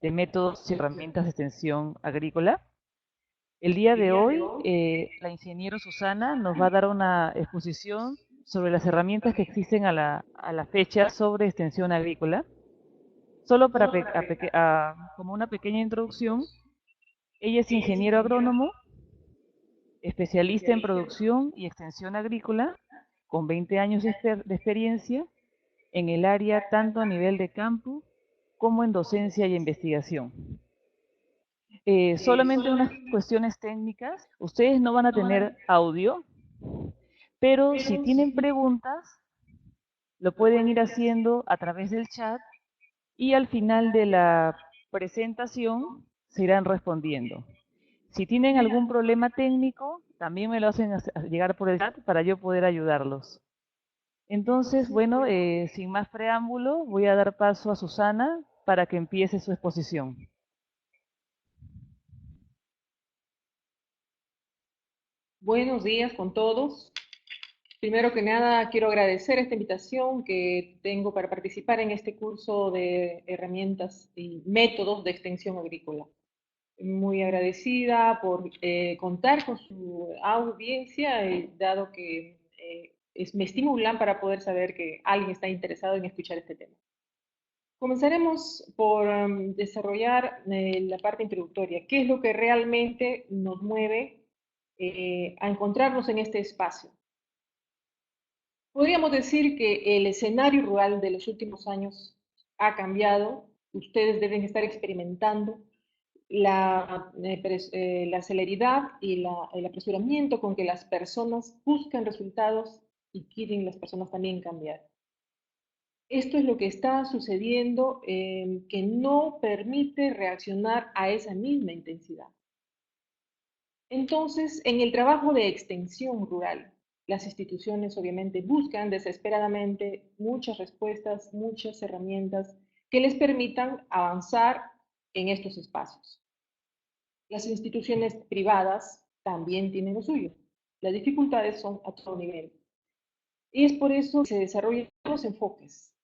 de métodos y herramientas de extensión agrícola. El día de hoy, la ingeniero Susana nos va a dar una exposición sobre las herramientas que existen a la fecha sobre extensión agrícola. Solo para como una pequeña introducción, ella es ingeniero agrónomo, especialista en producción y extensión agrícola, con 20 años de experiencia en el área tanto a nivel de campo como en docencia y investigación. Solamente unas cuestiones técnicas. Ustedes no van a tener audio, pero si tienen preguntas, lo pueden ir haciendo a través del chat y al final de la presentación se irán respondiendo. Si tienen algún problema técnico, también me lo hacen llegar por el chat para yo poder ayudarlos. Entonces, bueno, sin más preámbulo, voy a dar paso a Susana para que empiece su exposición. Buenos días con todos. Primero que nada, quiero agradecer esta invitación que tengo para participar en este curso de herramientas y métodos de extensión agrícola. Muy agradecida por contar con su audiencia, dado que me estimulan para poder saber que alguien está interesado en escuchar este tema. Comenzaremos por desarrollar la parte introductoria. ¿Qué es lo que realmente nos mueve a encontrarnos en este espacio? Podríamos decir que el escenario rural de los últimos años ha cambiado. Ustedes deben estar experimentando la celeridad y el apresuramiento con que las personas buscan resultados y quieren las personas también cambiar. Esto es lo que está sucediendo, que no permite reaccionar a esa misma intensidad. Entonces, en el trabajo de extensión rural, las instituciones obviamente buscan desesperadamente muchas respuestas, muchas herramientas que les permitan avanzar en estos espacios. Las instituciones privadas también tienen lo suyo. Las dificultades son a todo nivel. Y es por eso que se desarrollan nuevos enfoques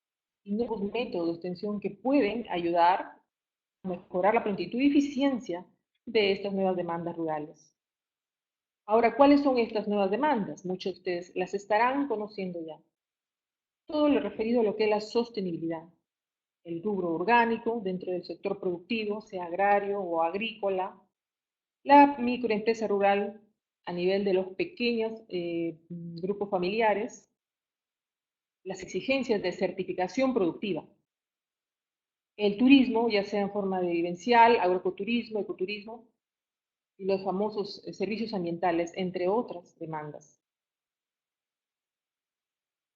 y nuevos métodos de extensión que pueden ayudar a mejorar la prontitud y eficiencia de estas nuevas demandas rurales. Ahora, ¿cuáles son estas nuevas demandas? Muchos de ustedes las estarán conociendo ya. Todo lo referido a lo que es la sostenibilidad, el rubro orgánico dentro del sector productivo, sea agrario o agrícola, la microempresa rural a nivel de los pequeños grupos familiares, las exigencias de certificación productiva, el turismo, ya sea en forma de vivencial, agroecoturismo, ecoturismo, y los famosos servicios ambientales, entre otras demandas.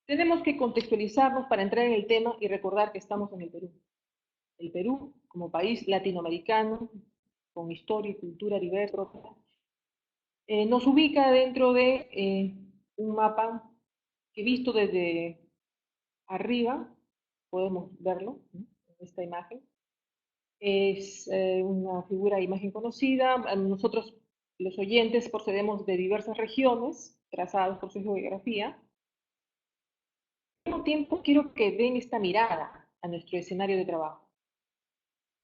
Tenemos que contextualizarnos para entrar en el tema y recordar que estamos en el Perú. El Perú, como país latinoamericano, con historia y cultura diversa, nos ubica dentro de un mapa que visto desde arriba, podemos verlo, ¿no? En esta imagen. Es una figura, imagen conocida. Nosotros, los oyentes, procedemos de diversas regiones, trazadas por su geografía. Al mismo tiempo, quiero que den esta mirada a nuestro escenario de trabajo.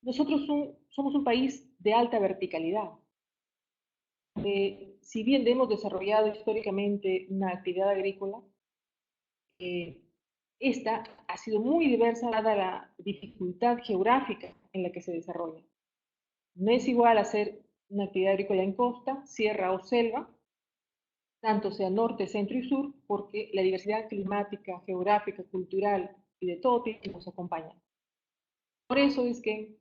Nosotros somos un país de alta verticalidad. Si bien hemos desarrollado históricamente una actividad agrícola, esta ha sido muy diversa dada la dificultad geográfica en la que se desarrolla. No es igual hacer una actividad agrícola en costa, sierra o selva, tanto sea norte, centro y sur, porque la diversidad climática, geográfica, cultural y de todo tipo nos acompaña. Por eso es que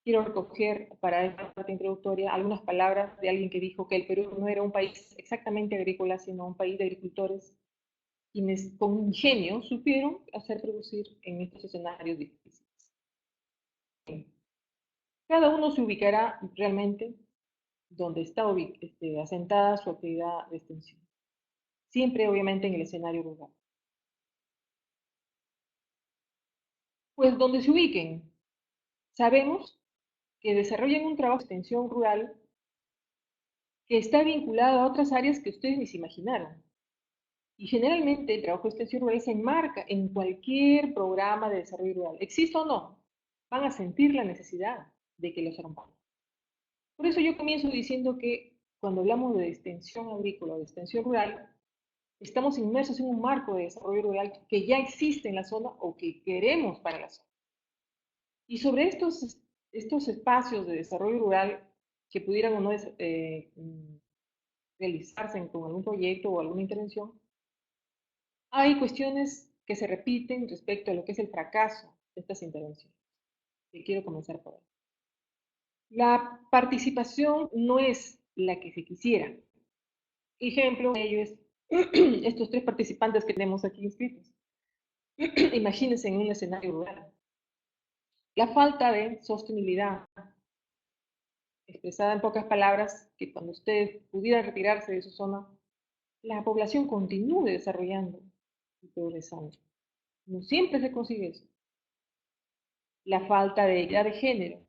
quiero recoger para esta parte introductoria algunas palabras de alguien que dijo que el Perú no era un país exactamente agrícola, sino un país de agricultores quienes con ingenio supieron hacer producir en estos escenarios difíciles. Cada uno se ubicará realmente donde está asentada su actividad de extensión. Siempre, obviamente, en el escenario rural. Pues donde se ubiquen, sabemos que desarrollan un trabajo de extensión rural que está vinculado a otras áreas que ustedes ni se imaginaron. Y generalmente el trabajo de extensión rural se enmarca en cualquier programa de desarrollo rural. ¿Existe o no? Van a sentir la necesidad de que los rompamos. Por eso yo comienzo diciendo que cuando hablamos de extensión agrícola o de extensión rural, estamos inmersos en un marco de desarrollo rural que ya existe en la zona o que queremos para la zona. Y sobre estos espacios de desarrollo rural que pudieran o no realizarse con algún proyecto o alguna intervención, hay cuestiones que se repiten respecto a lo que es el fracaso de estas intervenciones. Y quiero comenzar por ahí. La participación no es la que se quisiera. Ejemplo de ello es estos tres participantes que tenemos aquí inscritos. Imagínense en un escenario rural. La falta de sostenibilidad, expresada en pocas palabras, que cuando usted pudiera retirarse de su zona, la población continúe desarrollando y progresando. No siempre se consigue eso. La falta de equidad de género,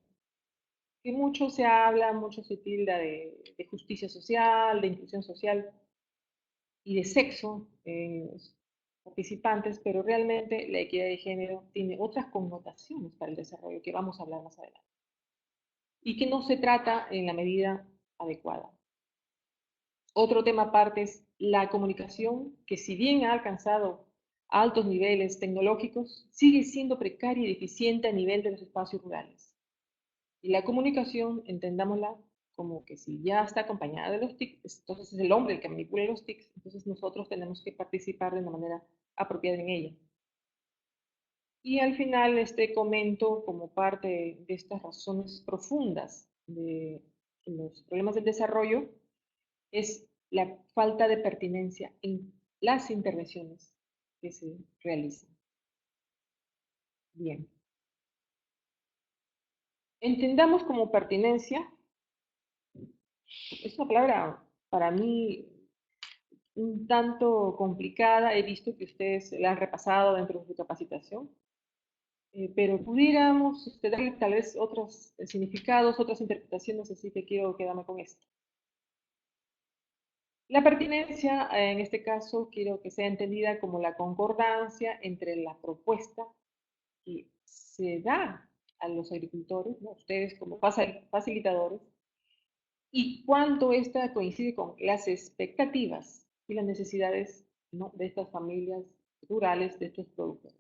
que mucho se habla, mucho se tilda de justicia social, de inclusión social y de sexo participantes, pero realmente la equidad de género tiene otras connotaciones para el desarrollo que vamos a hablar más adelante y que no se trata en la medida adecuada. Otro tema aparte es la comunicación, que si bien ha alcanzado altos niveles tecnológicos, sigue siendo precaria y deficiente a nivel de los espacios rurales. Y la comunicación, entendámosla como que si ya está acompañada de los TICs, entonces es el hombre el que manipula los TICs, entonces nosotros tenemos que participar de una manera apropiada en ella. Y al final comento como parte de estas razones profundas de los problemas del desarrollo, es la falta de pertinencia en las intervenciones que se realizan. Bien. Entendamos como pertinencia, es una palabra para mí un tanto complicada, he visto que ustedes la han repasado dentro de su capacitación, pero pudiéramos darle tal vez otros significados, otras interpretaciones, así que quiero quedarme con esto. La pertinencia, en este caso, quiero que sea entendida como la concordancia entre la propuesta que se da a los agricultores, ¿no? Ustedes como facilitadores, y cuánto esta coincide con las expectativas y las necesidades, ¿no?, de estas familias rurales, de estos productores.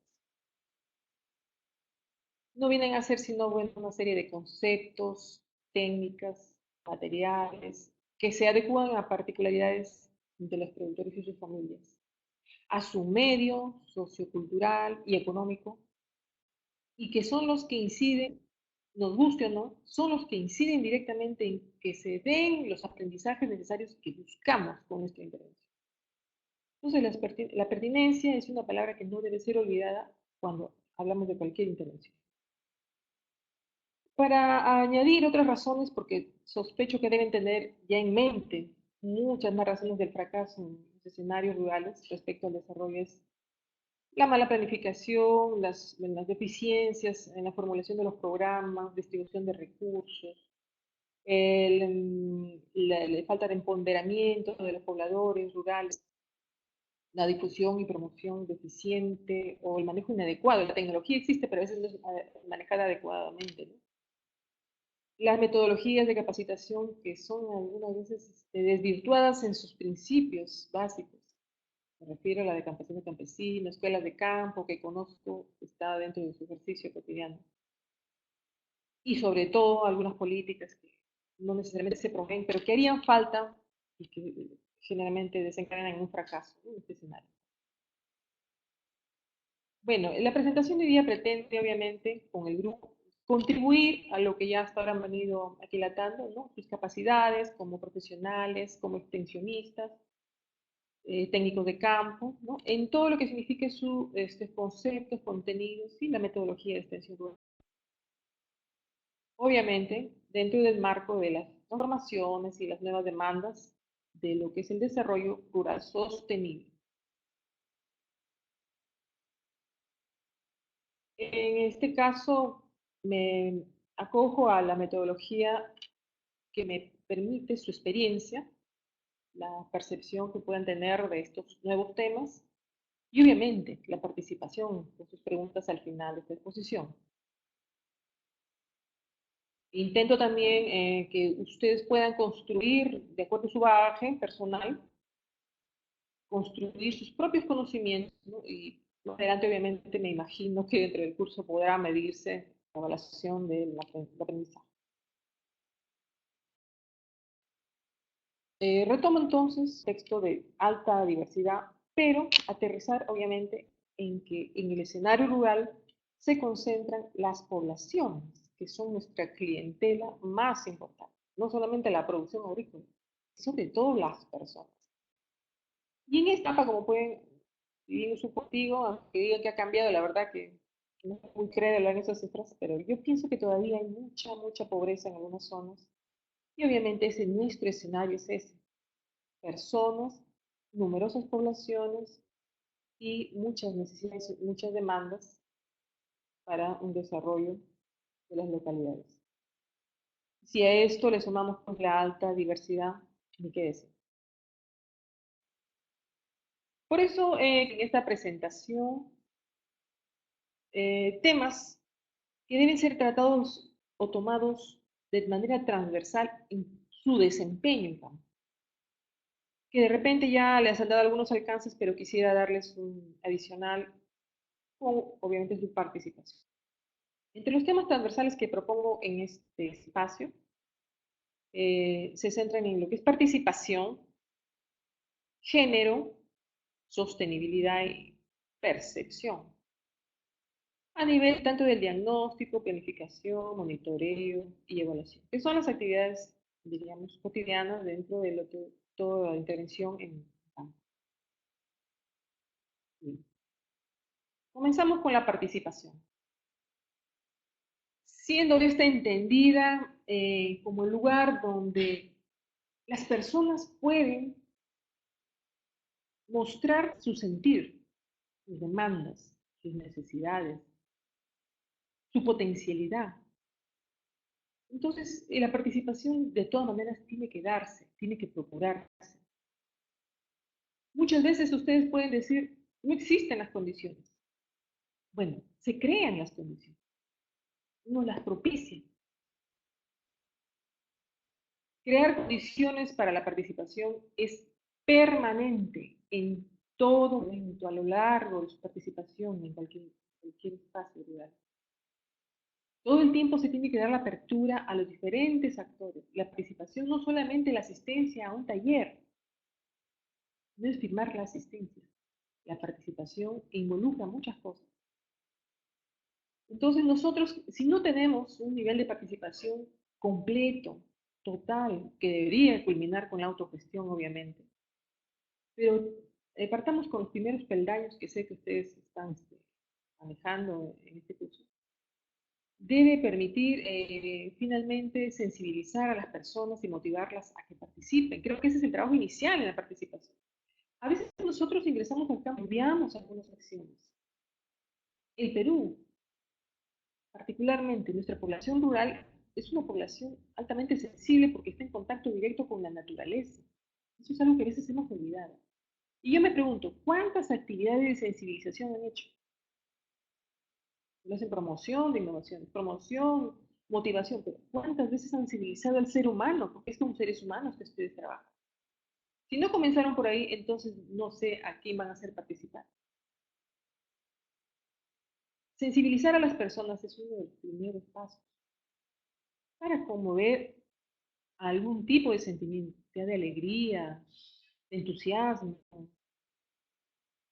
No vienen a ser sino, bueno, una serie de conceptos, técnicas, materiales, que se adecúan a particularidades de los productores y sus familias, a su medio sociocultural y económico, y que son los que inciden, nos guste o no, son los que inciden directamente en que se den los aprendizajes necesarios que buscamos con nuestra intervención. Entonces, la pertinencia es una palabra que no debe ser olvidada cuando hablamos de cualquier intervención. Para añadir otras razones, porque sospecho que deben tener ya en mente muchas más razones del fracaso en los escenarios rurales respecto al desarrollo, es la mala planificación, las deficiencias en la formulación de los programas, distribución de recursos, la falta de empoderamiento de los pobladores rurales, la difusión y promoción deficiente o el manejo inadecuado. La tecnología existe, pero a veces no es manejada adecuadamente, ¿no? Las metodologías de capacitación que son algunas veces desvirtuadas en sus principios básicos. Me refiero a la de campesino campesino, escuelas de campo, que conozco, está dentro de su ejercicio cotidiano. Y sobre todo algunas políticas que no necesariamente se promueven, pero que harían falta y que generalmente desencadenan en un fracaso en este escenario. Bueno, la presentación de hoy día pretende, obviamente, con el grupo, contribuir a lo que ya hasta ahora han venido aquilatando, ¿no?, sus capacidades como profesionales, como extensionistas, técnicos de campo, ¿no?, en todo lo que signifique sus conceptos, contenidos y la metodología de extensión rural. Obviamente, dentro del marco de las transformaciones y las nuevas demandas de lo que es el desarrollo rural sostenible. En este caso, me acojo a la metodología que me permite su experiencia, la percepción que puedan tener de estos nuevos temas y obviamente la participación con sus preguntas al final de esta exposición. Intento también que ustedes puedan construir, de acuerdo a su bagaje personal, construir sus propios conocimientos, ¿no? Y más adelante, obviamente, me imagino que dentro del curso podrá medirse la evaluación del aprendizaje. Retomo entonces texto de alta diversidad, pero aterrizar obviamente en que en el escenario rural se concentran las poblaciones, que son nuestra clientela más importante, no solamente la producción agrícola, sobre todo las personas. Y en esta etapa, como pueden vivir su contigo, aunque diga que ha cambiado, la verdad que no es muy crédula en esas cifras, pero yo pienso que todavía hay mucha pobreza en algunas zonas. Y obviamente ese nuestro escenario es ese, personas, numerosas poblaciones y muchas necesidades, muchas demandas para un desarrollo de las localidades. Si a esto le sumamos pues, la alta diversidad, ni qué decir. Por eso en esta presentación, temas que deben ser tratados o tomados de manera transversal en su desempeño en campo. Que de repente ya les han dado algunos alcances, pero quisiera darles un adicional con, obviamente, su participación. Entre los temas transversales que propongo en este espacio, se centran en lo que es participación, género, sostenibilidad y percepción. A nivel tanto del diagnóstico, planificación, monitoreo y evaluación, que son las actividades, diríamos, cotidianas dentro de lo que toda la intervención en campo. Comenzamos con la participación. Siendo esta entendida como el lugar donde las personas pueden mostrar su sentir, sus demandas, sus necesidades, su potencialidad. Entonces, la participación de todas maneras tiene que darse, tiene que procurarse. Muchas veces ustedes pueden decir, no existen las condiciones. Bueno, se crean las condiciones, uno las propicia. Crear condiciones para la participación es permanente en todo momento, a lo largo de su participación en cualquier espacio rural. Todo el tiempo se tiene que dar la apertura a los diferentes actores. La participación no solamente la asistencia a un taller, no es firmar la asistencia. La participación involucra muchas cosas. Entonces nosotros, si no tenemos un nivel de participación completo, total, que debería culminar con la autogestión, obviamente, pero partamos con los primeros peldaños que sé que ustedes están manejando en este curso. Debe permitir finalmente sensibilizar a las personas y motivarlas a que participen. Creo que ese es el trabajo inicial en la participación. A veces nosotros ingresamos al campo y enviamos algunas acciones. El Perú, particularmente nuestra población rural, es una población altamente sensible porque está en contacto directo con la naturaleza. Eso es algo que a veces hemos olvidado. Y yo me pregunto, ¿cuántas actividades de sensibilización han hecho? No hacen promoción de innovación, promoción, motivación, pero ¿cuántas veces han sensibilizado al ser humano? Porque es como seres humanos que ustedes trabajan. Si no comenzaron por ahí, entonces no sé a quién van a hacer participar. Sensibilizar a las personas es uno de los primeros pasos para conmover algún tipo de sentimiento, sea de alegría, de entusiasmo,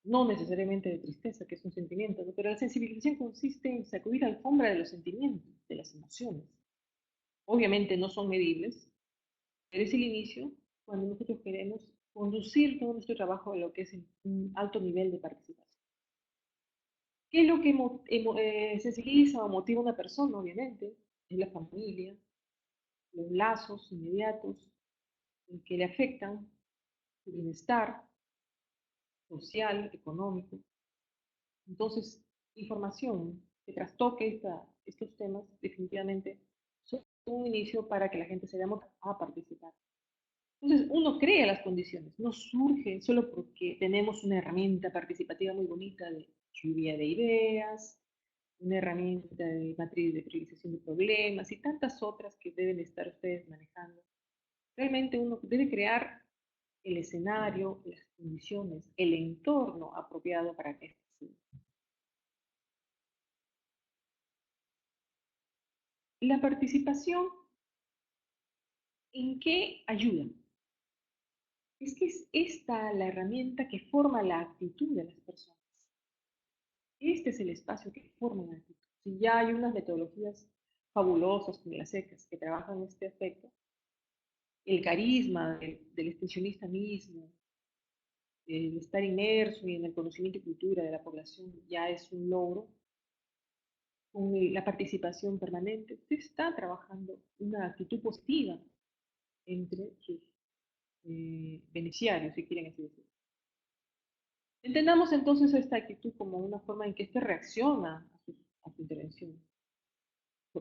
no necesariamente de tristeza, que es un sentimiento, ¿no? Pero la sensibilización consiste en sacudir alfombra de los sentimientos, de las emociones. Obviamente no son medibles, pero es el inicio cuando nosotros queremos conducir todo nuestro trabajo a lo que es un alto nivel de participación. ¿Qué es lo que sensibiliza o motiva a una persona? Obviamente, es la familia, los lazos inmediatos que le afectan su bienestar social, económico. Entonces, información que trastoque estos temas definitivamente son un inicio para que la gente se llame a participar. Entonces, uno crea las condiciones, no surge solo porque tenemos una herramienta participativa muy bonita de lluvia de ideas, una herramienta de matriz de priorización de problemas y tantas otras que deben estar ustedes manejando. Realmente uno debe crear el escenario, las condiciones, el entorno apropiado para que esto suceda. La participación, ¿en qué ayuda? Es que es esta la herramienta que forma la actitud de las personas. Este es el espacio que forma la actitud. Si ya hay unas metodologías fabulosas como las ECAS que trabajan en este aspecto, el carisma del extensionista mismo, el estar inmerso en el conocimiento y cultura de la población ya es un logro. Con la participación permanente, usted está trabajando una actitud positiva entre sus beneficiarios, si quieren así decirlo. Entendamos entonces esta actitud como una forma en que éste reacciona a su intervención.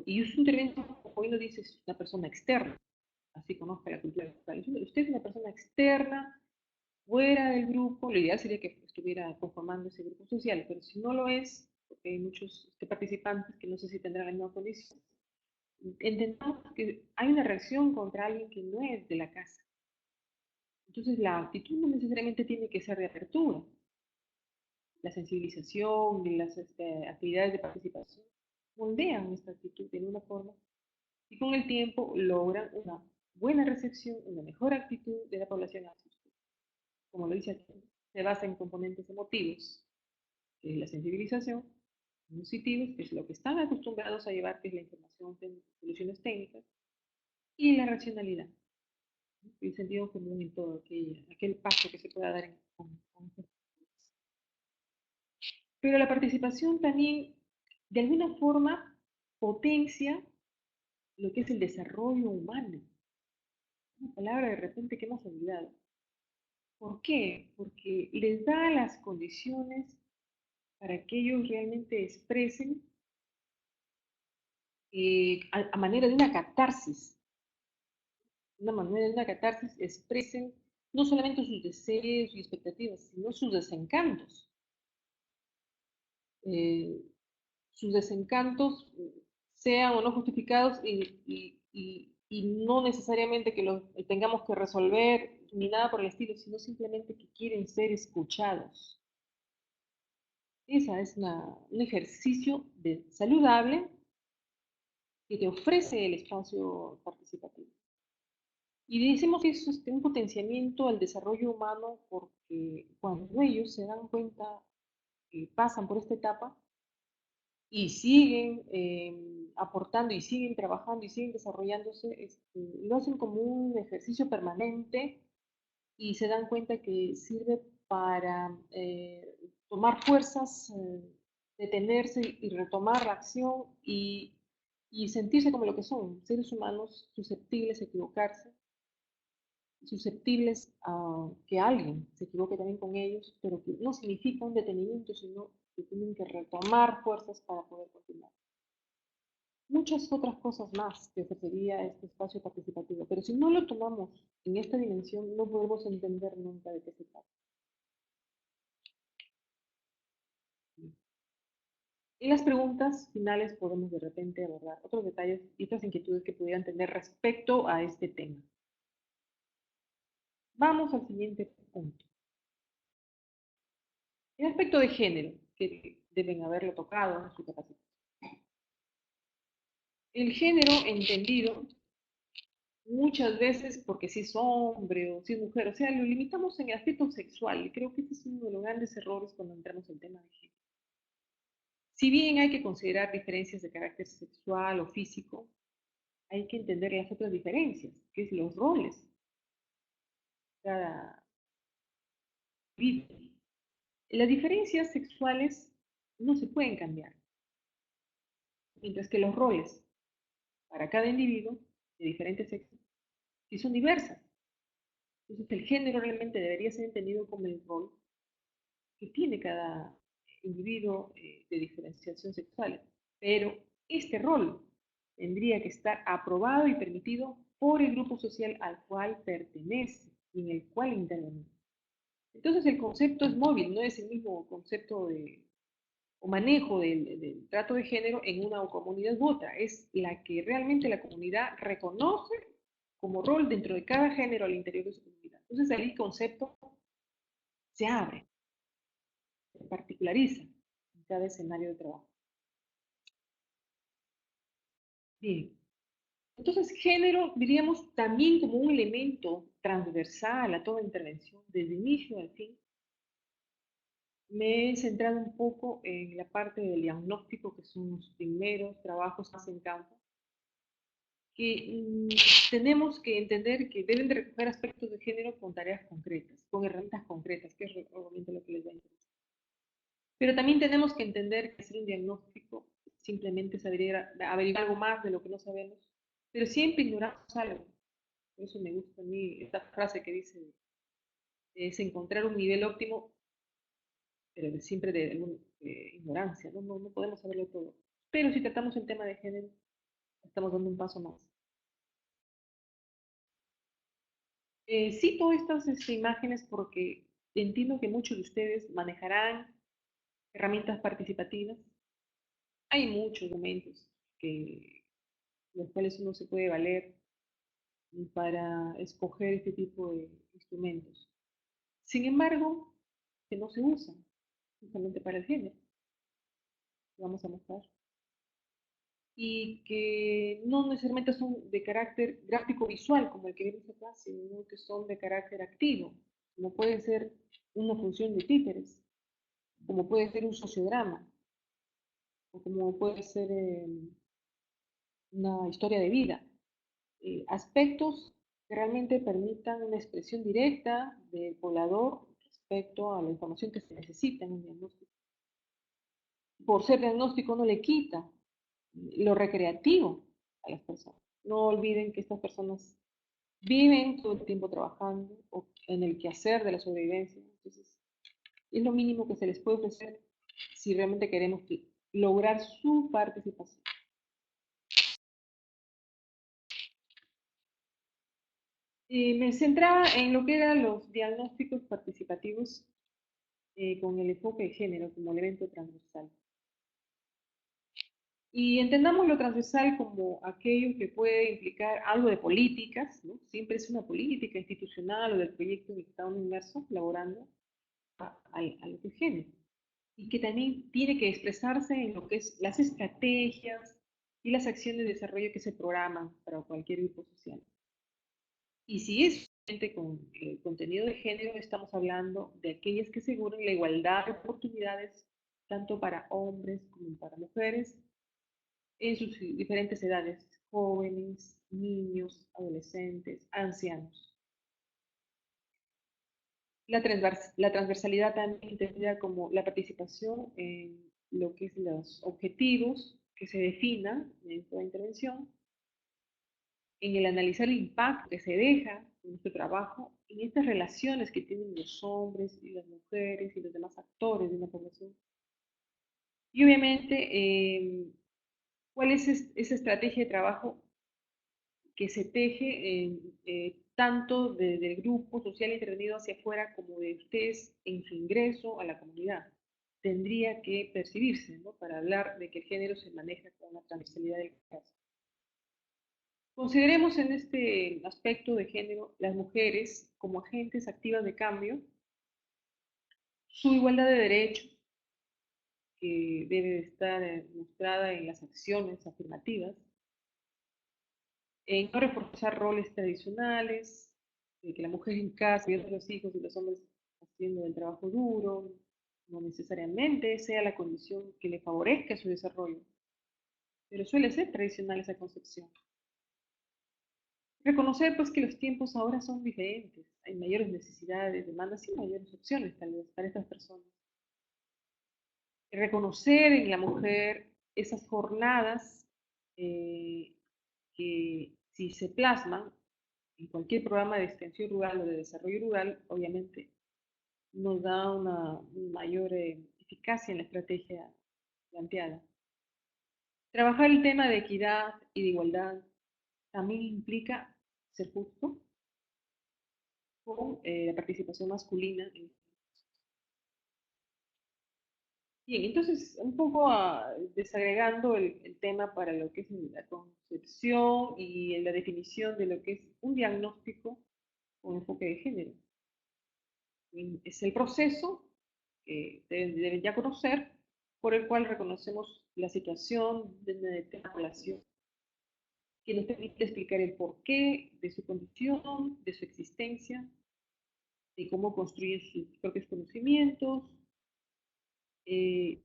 Y su intervención, como hoy lo dice, es una persona externa, así conozca la cultura local. Usted es una persona externa, fuera del grupo, lo ideal sería que estuviera conformando ese grupo social, pero si no lo es, porque hay muchos participantes que no sé si tendrán la misma condición, entendamos que hay una reacción contra alguien que no es de la casa. Entonces la actitud no necesariamente tiene que ser de apertura. La sensibilización y las actividades de participación moldean esta actitud en una forma y con el tiempo logran una buena recepción, una mejor actitud de la población. Como lo dice aquí, se basa en componentes emotivos, que es la sensibilización, positivos, que es lo que están acostumbrados a llevar, que es la información de soluciones técnicas, y la racionalidad, ¿no? El sentido común en todo aquel paso que se pueda dar con pero la participación también, de alguna forma, potencia lo que es el desarrollo humano. Una palabra de repente que hemos olvidado. ¿Por qué? Porque les da las condiciones para que ellos realmente expresen a manera de una catarsis, expresen no solamente sus deseos y expectativas, sino sus desencantos. Eh, sus desencantos sean o no justificados y no necesariamente que los tengamos que resolver ni nada por el estilo, sino simplemente que quieren ser escuchados. Ese es un ejercicio saludable que te ofrece el espacio participativo. Y decimos que eso es un potenciamiento al desarrollo humano porque cuando ellos se dan cuenta que pasan por esta etapa, y siguen aportando y siguen trabajando y siguen desarrollándose, lo hacen como un ejercicio permanente y se dan cuenta que sirve para tomar fuerzas, detenerse y retomar la acción y sentirse como lo que son, seres humanos susceptibles a equivocarse, susceptibles a que alguien se equivoque también con ellos, pero que no significa un detenimiento, sino que tienen que retomar fuerzas para poder continuar. Muchas otras cosas más que ofrecería este espacio participativo, pero si no lo tomamos en esta dimensión, no podemos entender nunca de qué se trata. En las preguntas finales podemos de repente abordar otros detalles y otras inquietudes que pudieran tener respecto a este tema. Vamos al siguiente punto. El aspecto de género, que deben haberlo tocado en su capacitación. El género entendido muchas veces porque si es hombre o si es mujer, o sea, lo limitamos en el aspecto sexual y creo que este es uno de los grandes errores cuando entramos en el tema de género. Si bien hay que considerar diferencias de carácter sexual o físico, hay que entender las otras diferencias, que es los roles de cada individuo. Las diferencias sexuales no se pueden cambiar, mientras que los roles para cada individuo de diferentes sexos sí son diversas. Entonces el género realmente debería ser entendido como el rol que tiene cada individuo de diferenciación sexual. Pero este rol tendría que estar aprobado y permitido por el grupo social al cual pertenece y en el cual interviene. Entonces el concepto es móvil, no es el mismo concepto o manejo del trato de género en una comunidad u otra, es la que realmente la comunidad reconoce como rol dentro de cada género al interior de su comunidad. Entonces ahí el concepto se abre, se particulariza en cada escenario de trabajo. Bien, entonces género diríamos también como un elemento transversal a toda intervención, desde inicio al fin. Me he centrado un poco en la parte del diagnóstico, que son los primeros trabajos más en campo, que tenemos que entender que deben de recoger aspectos de género con tareas concretas, con herramientas concretas, que es obviamente lo que les va a interesar. Pero también tenemos que entender que hacer un diagnóstico simplemente es averiguar algo más de lo que no sabemos, pero siempre ignoramos algo. Por eso me gusta a mí esta frase que dice, es encontrar un nivel óptimo, pero siempre de ignorancia, ¿no? No podemos saberlo todo. Pero si tratamos el tema de género, estamos dando un paso más. Cito estas imágenes porque entiendo que muchos de ustedes manejarán herramientas participativas. Hay muchos momentos los cuales uno se puede valer para escoger este tipo de instrumentos. Sin embargo, que no se usan justamente para el género, vamos a mostrar, y que no necesariamente son de carácter gráfico visual como el que vemos acá, sino que son de carácter activo, como puede ser una función de títeres, como puede ser un sociodrama, o como puede ser una historia de vida. Aspectos que realmente permitan una expresión directa del poblador respecto a la información que se necesita en un diagnóstico. Por ser diagnóstico no le quita lo recreativo a las personas. No olviden que estas personas viven todo el tiempo trabajando o en el quehacer de la sobrevivencia. Entonces, es lo mínimo que se les puede ofrecer si realmente queremos lograr su participación. Me centraba en lo que eran los diagnósticos participativos con el enfoque de género como elemento transversal. Y entendamos lo transversal como aquello que puede implicar algo de políticas, ¿no? Siempre es una política institucional o del proyecto en el que está uno inmerso, laborando a lo que es género. Y que también tiene que expresarse en lo que es las estrategias y las acciones de desarrollo que se programan para cualquier grupo social. Y si es con el contenido de género, estamos hablando de aquellas que aseguran la igualdad de oportunidades tanto para hombres como para mujeres en sus diferentes edades, jóvenes, niños, adolescentes, ancianos. La transversalidad también entendida como la participación en lo que es los objetivos que se definan en toda intervención, en el analizar el impacto que se deja en nuestro trabajo, en estas relaciones que tienen los hombres y las mujeres y los demás actores de una población. Y obviamente, ¿cuál es esa estrategia de trabajo que se teje tanto desde el grupo social intervenido hacia afuera como de ustedes en su ingreso a la comunidad? Tendría que percibirse, ¿no? Para hablar de que el género se maneja con la transversalidad del caso. Consideremos en este aspecto de género las mujeres como agentes activas de cambio, su igualdad de derechos, que debe estar mostrada en las acciones afirmativas, en no reforzar roles tradicionales, que la mujer en casa, cuidando a los hijos y los hombres haciendo el trabajo duro, no necesariamente sea la condición que le favorezca su desarrollo, pero suele ser tradicional esa concepción. Reconocer pues que los tiempos ahora son diferentes, hay mayores necesidades, demandas y mayores opciones tal vez para estas personas. Reconocer en la mujer esas jornadas que si se plasman en cualquier programa de extensión rural o de desarrollo rural, obviamente nos da una mayor eficacia en la estrategia planteada. Trabajar el tema de equidad y de igualdad también implica ser justo con la participación masculina. Bien, entonces, un poco desagregando el tema para lo que es la concepción y la definición de lo que es un diagnóstico con enfoque de género. Es el proceso que deben ya conocer por el cual reconocemos la situación de una determinada población, que nos permite explicar el porqué de su condición, de su existencia, de cómo construyen sus propios conocimientos, eh,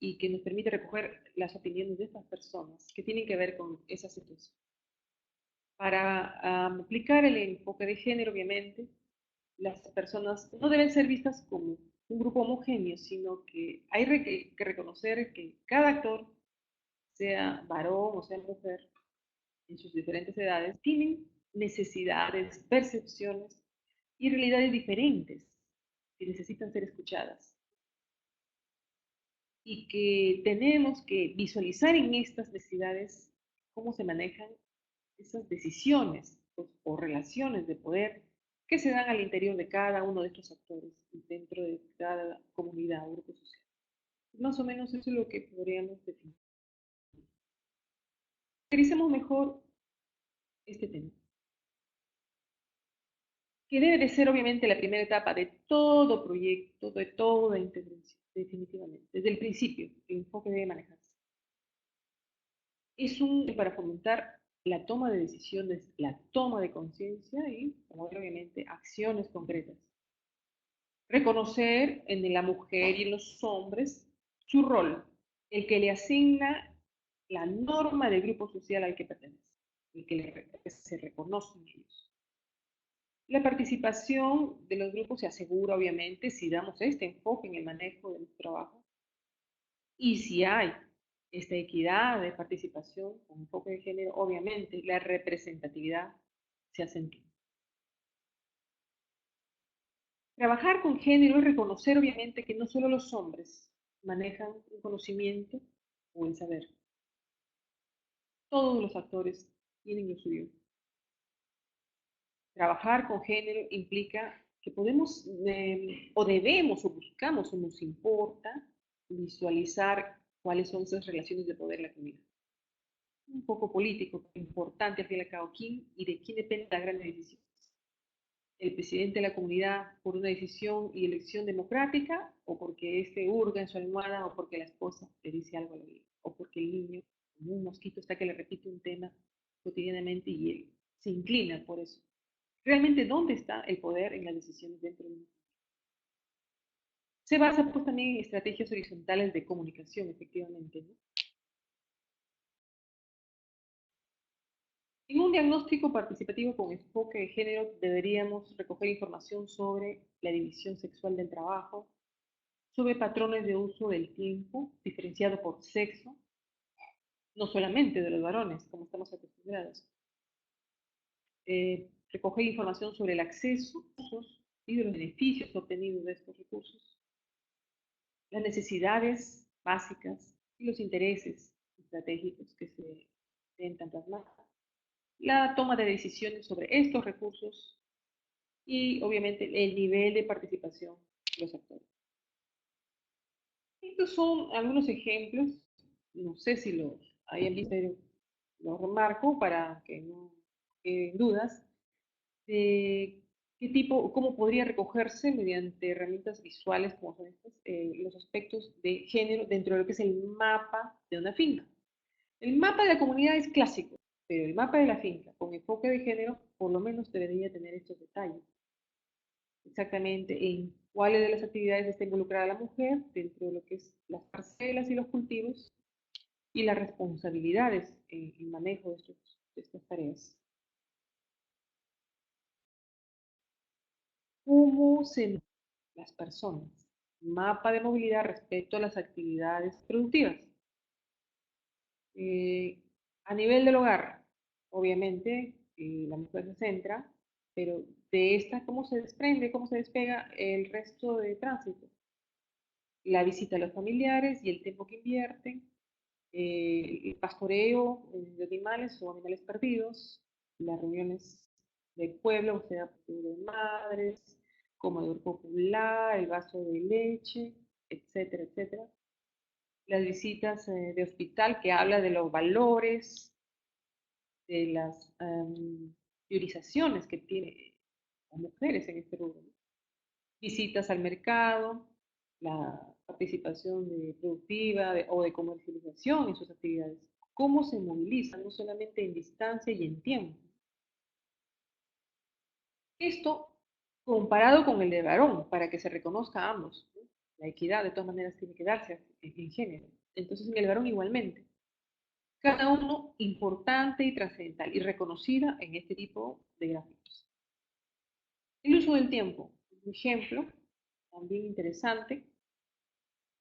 y que nos permite recoger las opiniones de estas personas que tienen que ver con esa situación. Para aplicar el enfoque de género, obviamente, las personas no deben ser vistas como un grupo homogéneo, sino que hay que reconocer que cada actor, sea varón o sea mujer, en sus diferentes edades, tienen necesidades, percepciones y realidades diferentes que necesitan ser escuchadas. Y que tenemos que visualizar en estas necesidades cómo se manejan esas decisiones o relaciones de poder que se dan al interior de cada uno de estos actores dentro de cada comunidad o grupo social. Más o menos eso es lo que podríamos definir. Analicemos mejor este tema, que debe de ser obviamente la primera etapa de todo proyecto, de toda intervención, definitivamente. Desde el principio, el enfoque debe manejarse. Es un para fomentar la toma de decisiones, la toma de conciencia y, como obviamente, acciones concretas. Reconocer en la mujer y en los hombres su rol, el que le asigna la norma del grupo social al que pertenece, el que se reconoce en ellos. La participación de los grupos se asegura, obviamente, si damos este enfoque en el manejo de nuestro trabajo y si hay esta equidad de participación con enfoque de género, obviamente la representatividad se acentúa. Trabajar con género es reconocer, obviamente, que no solo los hombres manejan un conocimiento o el saber. Todos los actores tienen lo suyo. Trabajar con género implica que podemos o debemos o buscamos o nos importa visualizar cuáles son esas relaciones de poder en la comunidad. Un poco político, importante al fin y al cabo, quién y de quién depende la gran decisión. El presidente de la comunidad por una decisión y elección democrática, o porque este hurga en su almohada, o porque la esposa le dice algo a la vida, o porque el niño, como un mosquito, está que le repite un tema cotidianamente y él se inclina por eso. Realmente, ¿dónde está el poder en las decisiones dentro de una comunidad? Se basa pues también en estrategias horizontales de comunicación, efectivamente, ¿no? En un diagnóstico participativo con enfoque de género deberíamos recoger información sobre la división sexual del trabajo, sobre patrones de uso del tiempo, diferenciado por sexo, no solamente de los varones, como estamos acostumbrados. Recoger información sobre el acceso y de los beneficios obtenidos de estos recursos, las necesidades básicas y los intereses estratégicos que se intentan plasmar, la toma de decisiones sobre estos recursos y, obviamente, el nivel de participación de los actores. Estos son algunos ejemplos, no sé si los hayan visto, pero los remarco para que no queden dudas, de qué tipo, cómo podría recogerse mediante herramientas visuales como son estas, los aspectos de género dentro de lo que es el mapa de una finca. El mapa de la comunidad es clásico, pero el mapa de la finca con enfoque de género por lo menos debería tener estos detalles. Exactamente en cuáles de las actividades está involucrada la mujer dentro de lo que es las parcelas y los cultivos y las responsabilidades en el manejo de estas tareas. ¿Cómo se las personas? Mapa de movilidad respecto a las actividades productivas. Eh, a nivel del hogar, obviamente, la mujer se centra, pero de esta, ¿cómo se desprende, cómo se despega el resto de tránsito? La visita a los familiares y el tiempo que invierten, el pastoreo de animales o animales perdidos, las reuniones del pueblo, o sea, de madres, comedor popular, el vaso de leche, etcétera, etcétera. las visitas de hospital, que habla de los valores, de las priorizaciones que tienen las mujeres en este rubro, ¿no? Visitas al mercado, la participación productiva o de comercialización en sus actividades. Cómo se moviliza, no solamente en distancia y en tiempo. Esto comparado con el de varón, para que se reconozca a ambos, ¿no? La equidad de todas maneras tiene que darse en género. Entonces en el varón igualmente. Cada uno importante y trascendental y reconocida en este tipo de gráficos. El uso del tiempo, un ejemplo también interesante,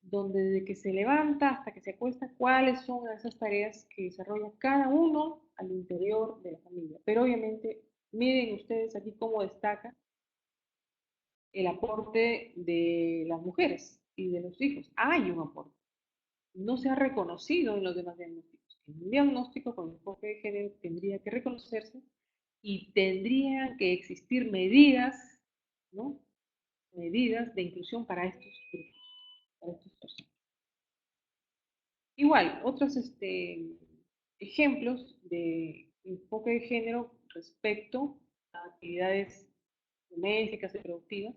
donde desde que se levanta hasta que se acuesta, cuáles son esas tareas que desarrolla cada uno al interior de la familia. Pero obviamente, miren ustedes aquí cómo destaca el aporte de las mujeres y de los hijos. Hay un aporte. No se ha reconocido en los demás diagnósticos. En un diagnóstico con enfoque de género tendría que reconocerse y tendrían que existir medidas, ¿no? Medidas de inclusión para estos grupos, para estas personas. Igual, otros ejemplos de enfoque de género respecto a actividades domésticas y productivas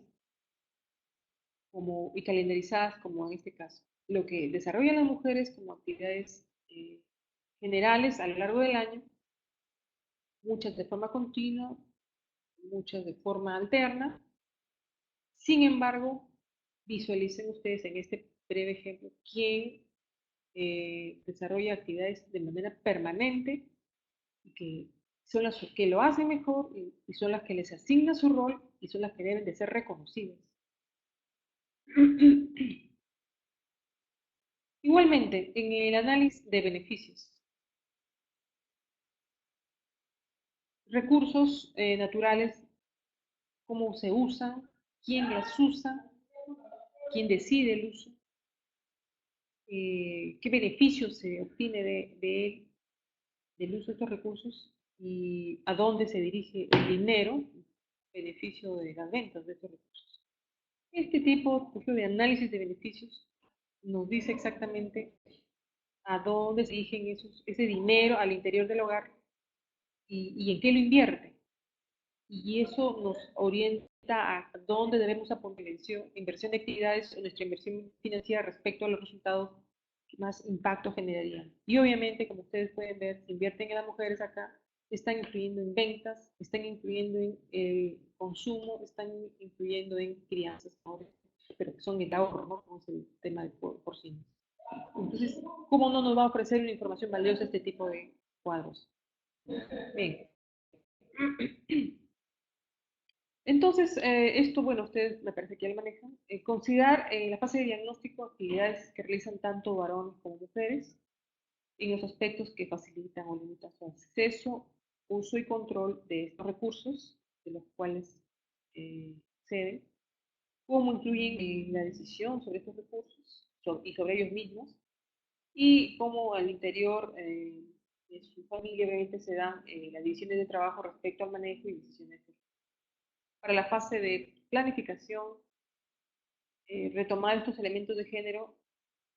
y calendarizadas, como en este caso. Lo que desarrollan las mujeres como actividades generales a lo largo del año, muchas de forma continua, muchas de forma alterna. Sin embargo, visualicen ustedes en este breve ejemplo quién desarrolla actividades de manera permanente y que son las que lo hacen mejor y son las que les asigna su rol y son las que deben de ser reconocidas. Igualmente, en el análisis de beneficios, recursos naturales, cómo se usan, quién las usa, quién decide el uso, qué beneficios se obtiene del uso de estos recursos y a dónde se dirige el dinero, beneficio de las ventas de estos recursos. Este tipo de análisis de beneficios nos dice exactamente a dónde se dirigen ese dinero al interior del hogar y en qué lo invierte. Y eso nos orienta a dónde debemos apuntar inversión de actividades o nuestra inversión financiera respecto a los resultados que más impacto generarían. Y obviamente, como ustedes pueden ver, si invierten en las mujeres acá, están influyendo en ventas, están influyendo en el consumo, están influyendo en crianzas, pero que son el ahorro, ¿no? Como es el tema de porcino. Entonces, ¿cómo no nos va a ofrecer una información valiosa este tipo de cuadros? Bien. Entonces, esto, bueno, ustedes me parece que ya lo manejan. Considerar en la fase de diagnóstico actividades que realizan tanto varones como mujeres en los aspectos que facilitan o limitan su acceso, uso y control de estos recursos, de los cuales ceden, cómo influyen en la decisión sobre estos recursos y sobre ellos mismos, y cómo al interior de su familia obviamente se dan las divisiones de trabajo respecto al manejo y decisiones. Para la fase de planificación, retomar estos elementos de género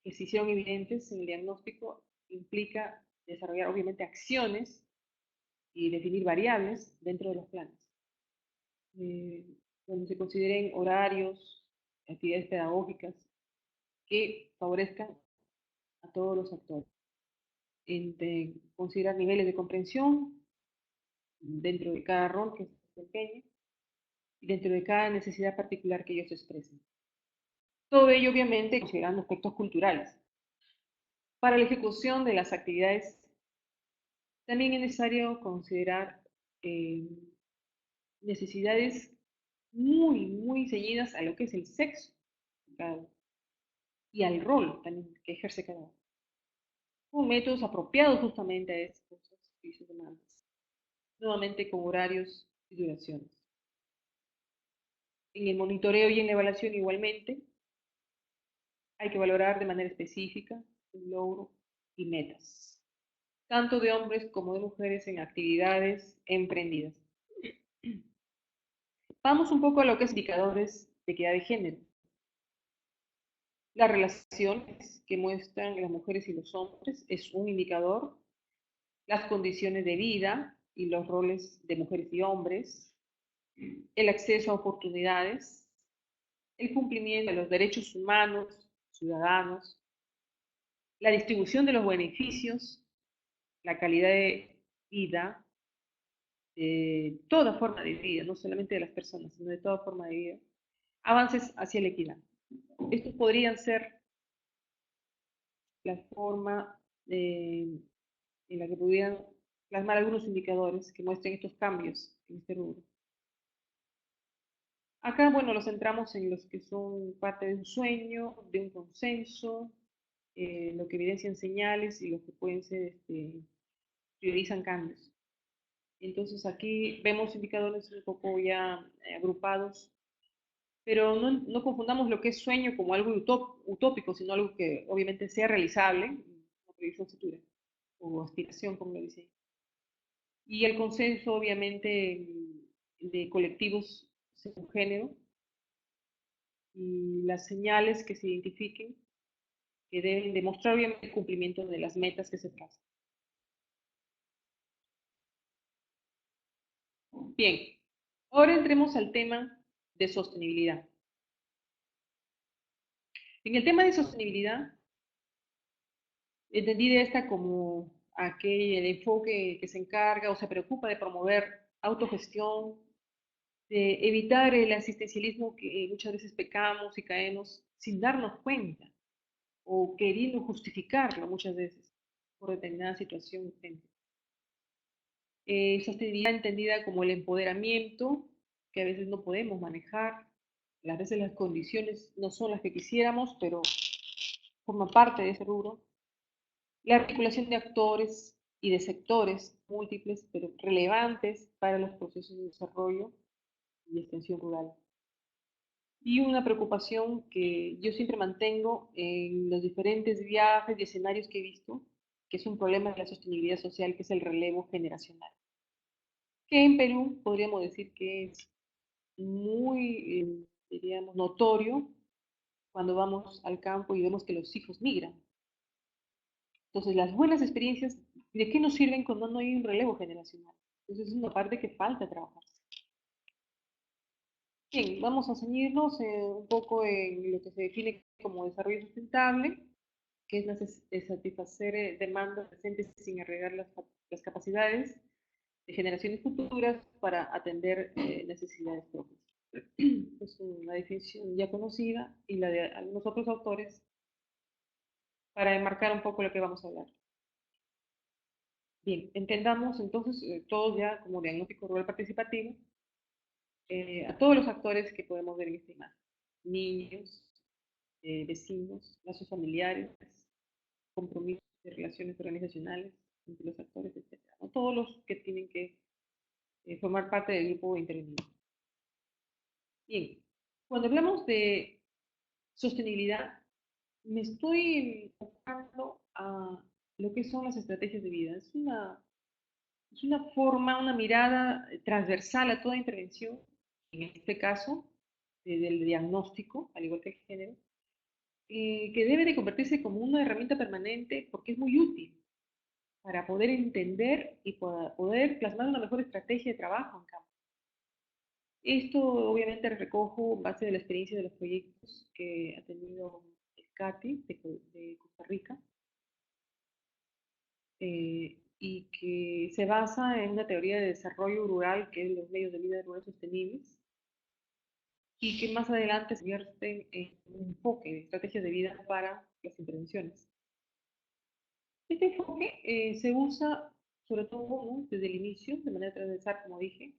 que se hicieron evidentes en el diagnóstico implica desarrollar obviamente acciones y definir variables dentro de los planes, eh, donde se consideren horarios, actividades pedagógicas que favorezcan a todos los actores. Considerar niveles de comprensión dentro de cada rol que se desempeñe y dentro de cada necesidad particular que ellos expresen. Todo ello, obviamente, considerando aspectos culturales. Para la ejecución de las actividades, también es necesario considerar eh, necesidades muy ceñidas a lo que es el sexo y al rol también que ejerce cada uno. Con métodos apropiados justamente a estos y sus demandas. Nuevamente con horarios y duraciones. En el monitoreo y en la evaluación igualmente, hay que valorar de manera específica el logro y metas, tanto de hombres como de mujeres en actividades emprendidas. Vamos un poco a lo que es indicadores de equidad de género. Las relaciones que muestran las mujeres y los hombres es un indicador. Las condiciones de vida y los roles de mujeres y hombres. El acceso a oportunidades. El cumplimiento de los derechos humanos, ciudadanos. La distribución de los beneficios. La calidad de vida. De toda forma de vida, no solamente de las personas, sino de toda forma de vida. Avances hacia la equidad. Estos podrían ser la forma en la que pudieran plasmar algunos indicadores que muestren estos cambios en este rubro. Acá, bueno, los centramos en los que son parte de un sueño, de un consenso, lo que evidencian señales y lo que pueden ser, priorizan cambios. Entonces aquí vemos indicadores un poco ya agrupados, pero no confundamos lo que es sueño como algo utópico, sino algo que obviamente sea realizable, una proyección futura, o aspiración, como lo dice. Y el consenso, obviamente, de colectivos según género, y las señales que se identifiquen, que deben demostrar obviamente el cumplimiento de las metas que se trazan. Bien, ahora entremos al tema de sostenibilidad. En el tema de sostenibilidad, entendida esta como aquel enfoque que se encarga o se preocupa de promover autogestión, de evitar el asistencialismo que muchas veces pecamos y caemos sin darnos cuenta o queriendo justificarlo muchas veces por determinada situación urgente. Sostenibilidad entendida como el empoderamiento, que a veces no podemos manejar, a veces las condiciones no son las que quisiéramos, pero forma parte de ese rubro. La articulación de actores y de sectores múltiples, pero relevantes para los procesos de desarrollo y extensión rural. Y una preocupación que yo siempre mantengo en los diferentes viajes y escenarios que he visto, que es un problema de la sostenibilidad social, que es el relevo generacional. Que en Perú podríamos decir que es muy, diríamos, notorio cuando vamos al campo y vemos que los hijos migran. Entonces, las buenas experiencias, ¿de qué nos sirven cuando no hay un relevo generacional? Entonces, es una parte que falta trabajar. Bien, vamos a ceñirnos un poco en lo que se define como desarrollo sustentable, que es satisfacer demandas presentes sin agregar las capacidades de generaciones futuras para atender necesidades propias. Es una definición ya conocida y la de algunos otros autores para enmarcar un poco lo que vamos a hablar. Bien, entendamos entonces todos ya como diagnóstico rural participativo a todos los actores que podemos ver en esta imagen. Niños, vecinos, lazos familiares, compromisos de relaciones organizacionales entre los actores, etcétera. ¿No? Todos los que tienen que formar parte del grupo intervenido. Bien, cuando hablamos de sostenibilidad, me estoy enfocando a lo que son las estrategias de vida. Es una forma, una mirada transversal a toda intervención, en este caso, del diagnóstico, al igual que el género, que debe de convertirse como una herramienta permanente porque es muy útil para poder entender y para poder plasmar una mejor estrategia de trabajo en campo. Esto obviamente recojo en base de la experiencia de los proyectos que ha tenido el CATI de Costa Rica y que se basa en una teoría de desarrollo rural que es los medios de vida rurales sostenibles y que más adelante se vierten en un enfoque de estrategias de vida para las intervenciones. Este enfoque se usa sobre todo, ¿no?, desde el inicio, de manera transversal, como dije,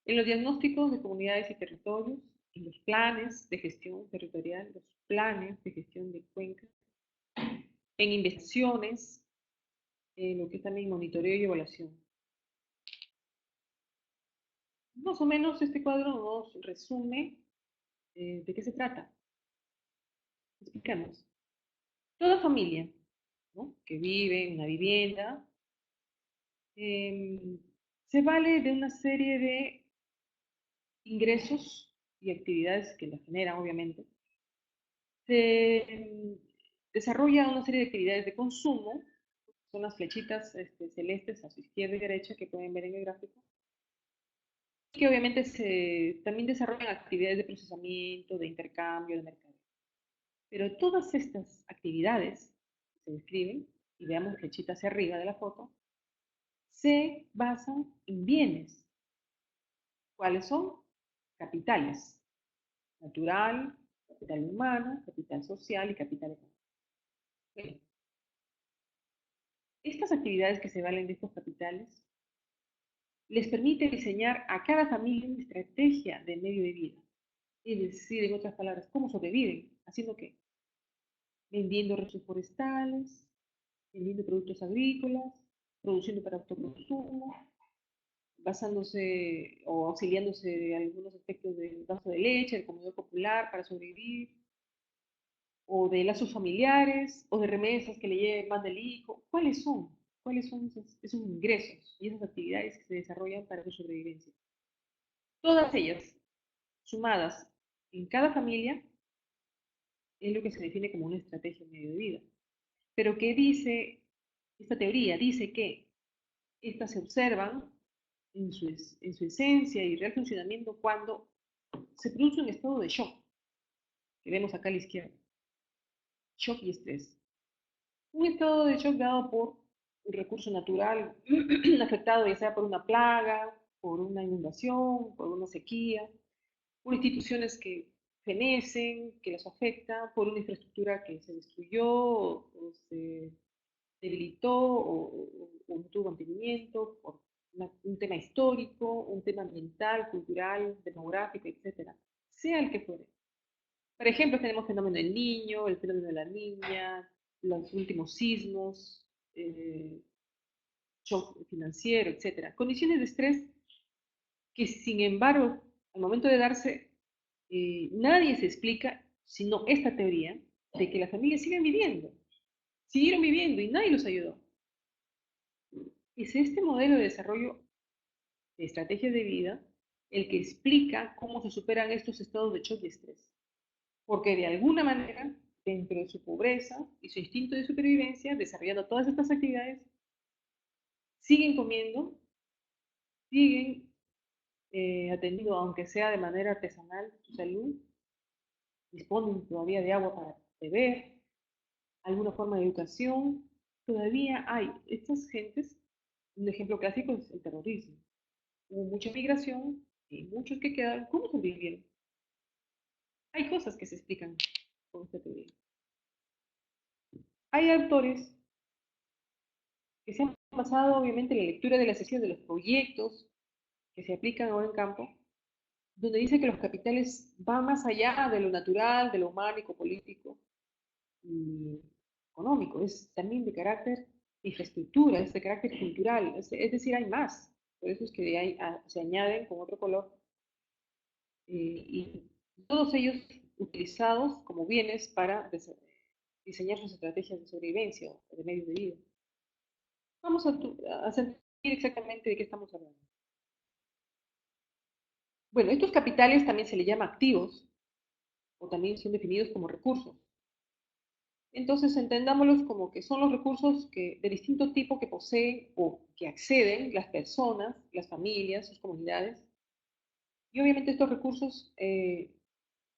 en los diagnósticos de comunidades y territorios, en los planes de gestión territorial, los planes de gestión de cuencas, en investigaciones, en lo que es también monitoreo y evaluación. Más o menos este cuadro nos resume de qué se trata. Explicamos. Toda familia, ¿no?, que vive en una vivienda se vale de una serie de ingresos y actividades que la generan, obviamente, Se desarrolla una serie de actividades de consumo, son las flechitas celestes a su izquierda y derecha que pueden ver en el gráfico, y que obviamente también desarrollan actividades de procesamiento, de intercambio, de mercado. Pero todas estas actividades que se describen, y veamos flechita hacia arriba de la foto, se basan en bienes. ¿Cuáles son? Capitales. Natural, capital humano, capital social y capital económico. Bien. Estas actividades que se valen de estos capitales les permite diseñar a cada familia una estrategia de medio de vida. Es decir, en otras palabras, cómo sobreviven, haciendo qué, vendiendo recursos forestales, vendiendo productos agrícolas, produciendo para autoconsumo, basándose o auxiliándose de algunos aspectos del vaso de leche, del comedor popular para sobrevivir, o de lazos familiares, o de remesas que le lleven más del hijo. ¿Cuáles son? ¿Cuáles son esos ingresos y esas actividades que se desarrollan para su sobrevivencia? Todas ellas, sumadas en cada familia, es lo que se define como una estrategia de medio de vida. Pero ¿qué dice esta teoría? Dice que estas se observan en su esencia y real funcionamiento cuando se produce un estado de shock, que vemos acá a la izquierda. Shock y estrés. Un estado de shock dado por un recurso natural afectado ya sea por una plaga, por una inundación, por una sequía, por instituciones que fenecen, que las afecta, por una infraestructura que se destruyó o se debilitó o no tuvo mantenimiento, por un tema histórico, un tema ambiental, cultural, demográfico, etcétera, sea el que fuere. Por ejemplo, tenemos el fenómeno del niño, el fenómeno de la niña, los últimos sismos, shock financiero, etcétera. Condiciones de estrés que, sin embargo, al momento de darse, nadie se explica, sino esta teoría, de que las familias siguieron viviendo y nadie los ayudó. Es este modelo de desarrollo de estrategias de vida el que explica cómo se superan estos estados de shock y estrés. Porque de alguna manera, dentro de su pobreza y su instinto de supervivencia, desarrollando todas estas actividades, siguen comiendo, siguen atendiendo, aunque sea de manera artesanal, su salud, disponen todavía de agua para beber, alguna forma de educación. Todavía hay estas gentes, un ejemplo clásico es el terrorismo. Hubo mucha migración y muchos que quedaron, ¿cómo sobrevivieron? Hay cosas que se explican con esta teoría. Hay autores que se han basado obviamente en la lectura de las sesiones de los proyectos que se aplican ahora en campo, donde dice que los capitales van más allá de lo natural, de lo humánico, político y económico, es también de carácter infraestructura, es de carácter cultural, es decir, hay más. Por eso es que se añaden con otro color y todos ellos utilizados como bienes para diseñar sus estrategias de sobrevivencia o de medios de vida. Vamos a sentir exactamente de qué estamos hablando. Bueno, estos capitales también se les llama activos o también son definidos como recursos. Entonces, entendámoslos como que son los recursos de distinto tipo que poseen o que acceden las personas, las familias, sus comunidades. Y obviamente estos recursos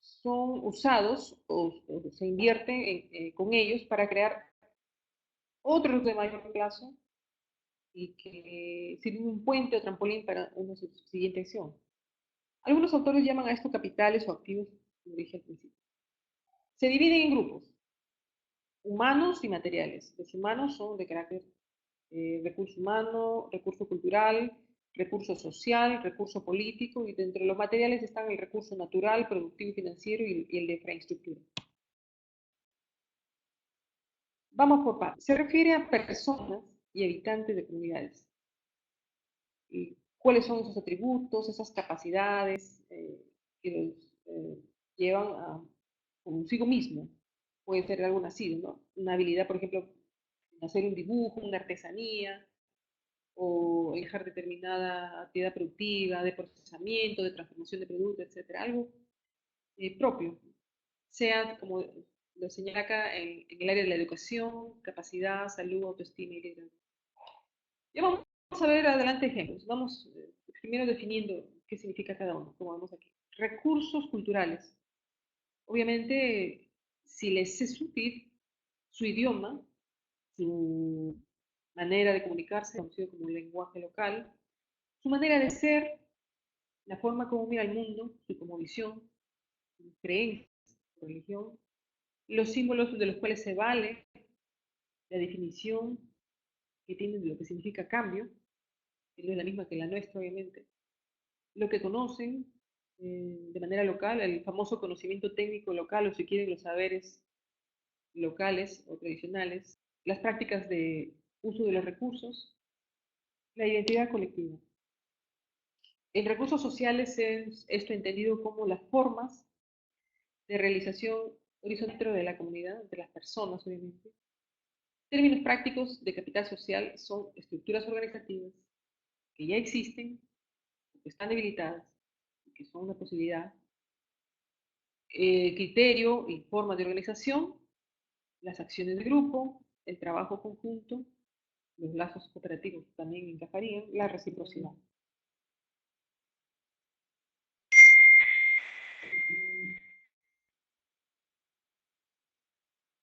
son usados o se invierte con ellos para crear otros de mayor plazo y que sirven un puente o trampolín para una siguiente acción. Algunos autores llaman a estos capitales o activos, como dije al principio. Se dividen en grupos, humanos y materiales. Los humanos son de carácter recurso humano, recurso cultural, recurso social, recurso político, y dentro de los materiales están el recurso natural, productivo y financiero y el de infraestructura. Vamos por partes. Se refiere a personas y habitantes de comunidades. ¿Y cuáles son esos atributos, esas capacidades que los llevan a consigo mismo? Puede ser algo nacido, ¿no? Una habilidad, por ejemplo, en hacer un dibujo, una artesanía, o dejar determinada actividad productiva, de procesamiento, de transformación de productos, etcétera, algo propio, sea como lo señala acá en el área de la educación, capacidad, salud, autoestima y liderazgo. Ya vamos a ver adelante ejemplos. Vamos primero definiendo qué significa cada uno, como vemos aquí. Recursos culturales. Obviamente, si les sé su idioma, su manera de comunicarse, conocido como lenguaje local, su manera de ser, la forma como mira el mundo, su visión, su creencia, su religión, los símbolos de los cuales se vale, la definición que tienen de lo que significa cambio, que no es la misma que la nuestra, obviamente, lo que conocen de manera local, el famoso conocimiento técnico local, o si quieren los saberes locales o tradicionales, las prácticas de uso de los recursos, la identidad colectiva. En recursos sociales es esto entendido como las formas de realización horizontal de la comunidad, de las personas, obviamente. Términos prácticos de capital social son estructuras organizativas que ya existen, que están debilitadas, que son una posibilidad, criterio y forma de organización, las acciones de grupo, el trabajo conjunto, los lazos cooperativos también encajarían, la reciprocidad.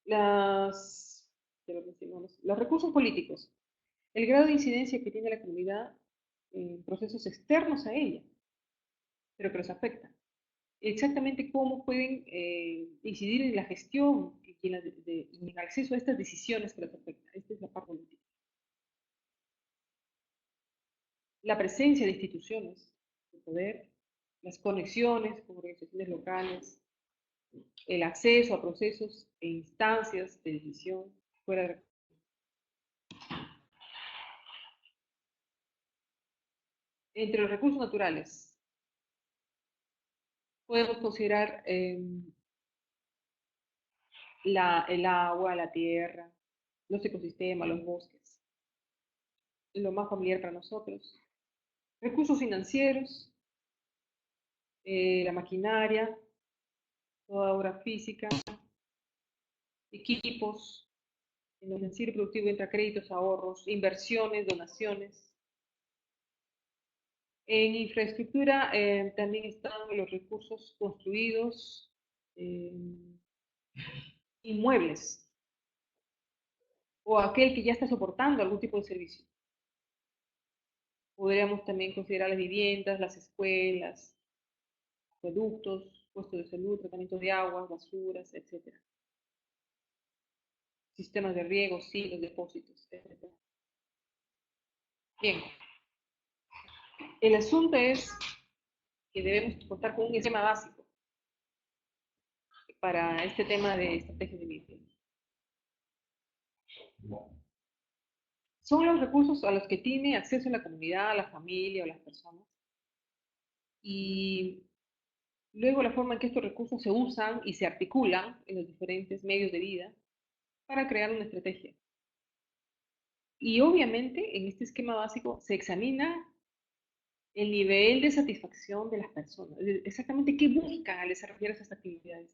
Los recursos políticos, el grado de incidencia que tiene la comunidad en procesos externos a ella, pero que los afecta. Exactamente cómo pueden incidir en la gestión y en el acceso a estas decisiones que los afectan. Esta es la parte política. La presencia de instituciones de poder, las conexiones con organizaciones locales, el acceso a procesos e instancias de decisión fuera de... Entre los recursos naturales, podemos considerar el agua, la tierra, los ecosistemas, los bosques, lo más familiar para nosotros. Recursos financieros, la maquinaria, toda obra física, equipos, en lo financiero y productivo entra créditos, ahorros, inversiones, donaciones. En infraestructura también están los recursos construidos, inmuebles, o aquel que ya está soportando algún tipo de servicio. Podríamos también considerar las viviendas, las escuelas, acueductos, puestos de salud, tratamiento de aguas, basuras, etc. Sistemas de riego, silos, depósitos, etc. Bien, el asunto es que debemos contar con un esquema básico para este tema de estrategias de vida. Son los recursos a los que tiene acceso la comunidad, la familia o las personas. Y luego la forma en que estos recursos se usan y se articulan en los diferentes medios de vida para crear una estrategia. Y obviamente en este esquema básico se examina el nivel de satisfacción de las personas, exactamente qué buscan al desarrollar esas actividades,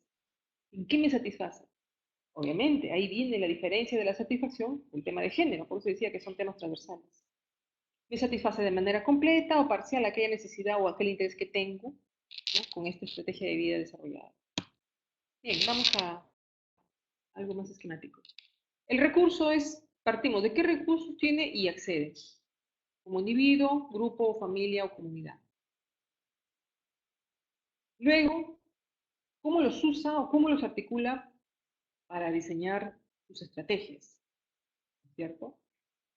en qué me satisface. Obviamente, ahí viene la diferencia de la satisfacción, el tema de género, por eso decía que son temas transversales. Me satisface de manera completa o parcial aquella necesidad o aquel interés que tengo, ¿no?, con esta estrategia de vida desarrollada. Bien, vamos a algo más esquemático. El recurso es, partimos de qué recursos tiene y accede, como individuo, grupo, familia o comunidad. Luego, ¿cómo los usa o cómo los articula para diseñar sus estrategias? ¿Cierto?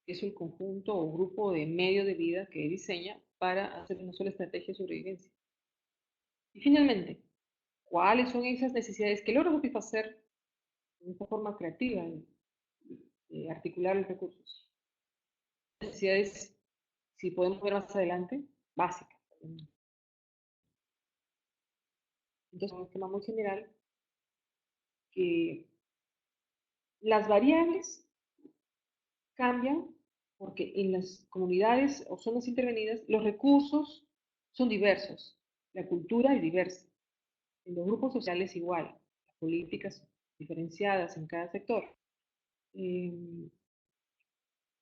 Es un conjunto o grupo de medio de vida que diseña para hacer una sola estrategia de sobrevivencia. Y finalmente, ¿cuáles son esas necesidades que logra satisfacer de esta forma creativa de articular los recursos? Necesidades, si podemos ver más adelante, básicas. Entonces, un esquema muy general que las variables cambian porque en las comunidades o zonas intervenidas los recursos son diversos, la cultura es diversa, en los grupos sociales igual, las políticas diferenciadas en cada sector.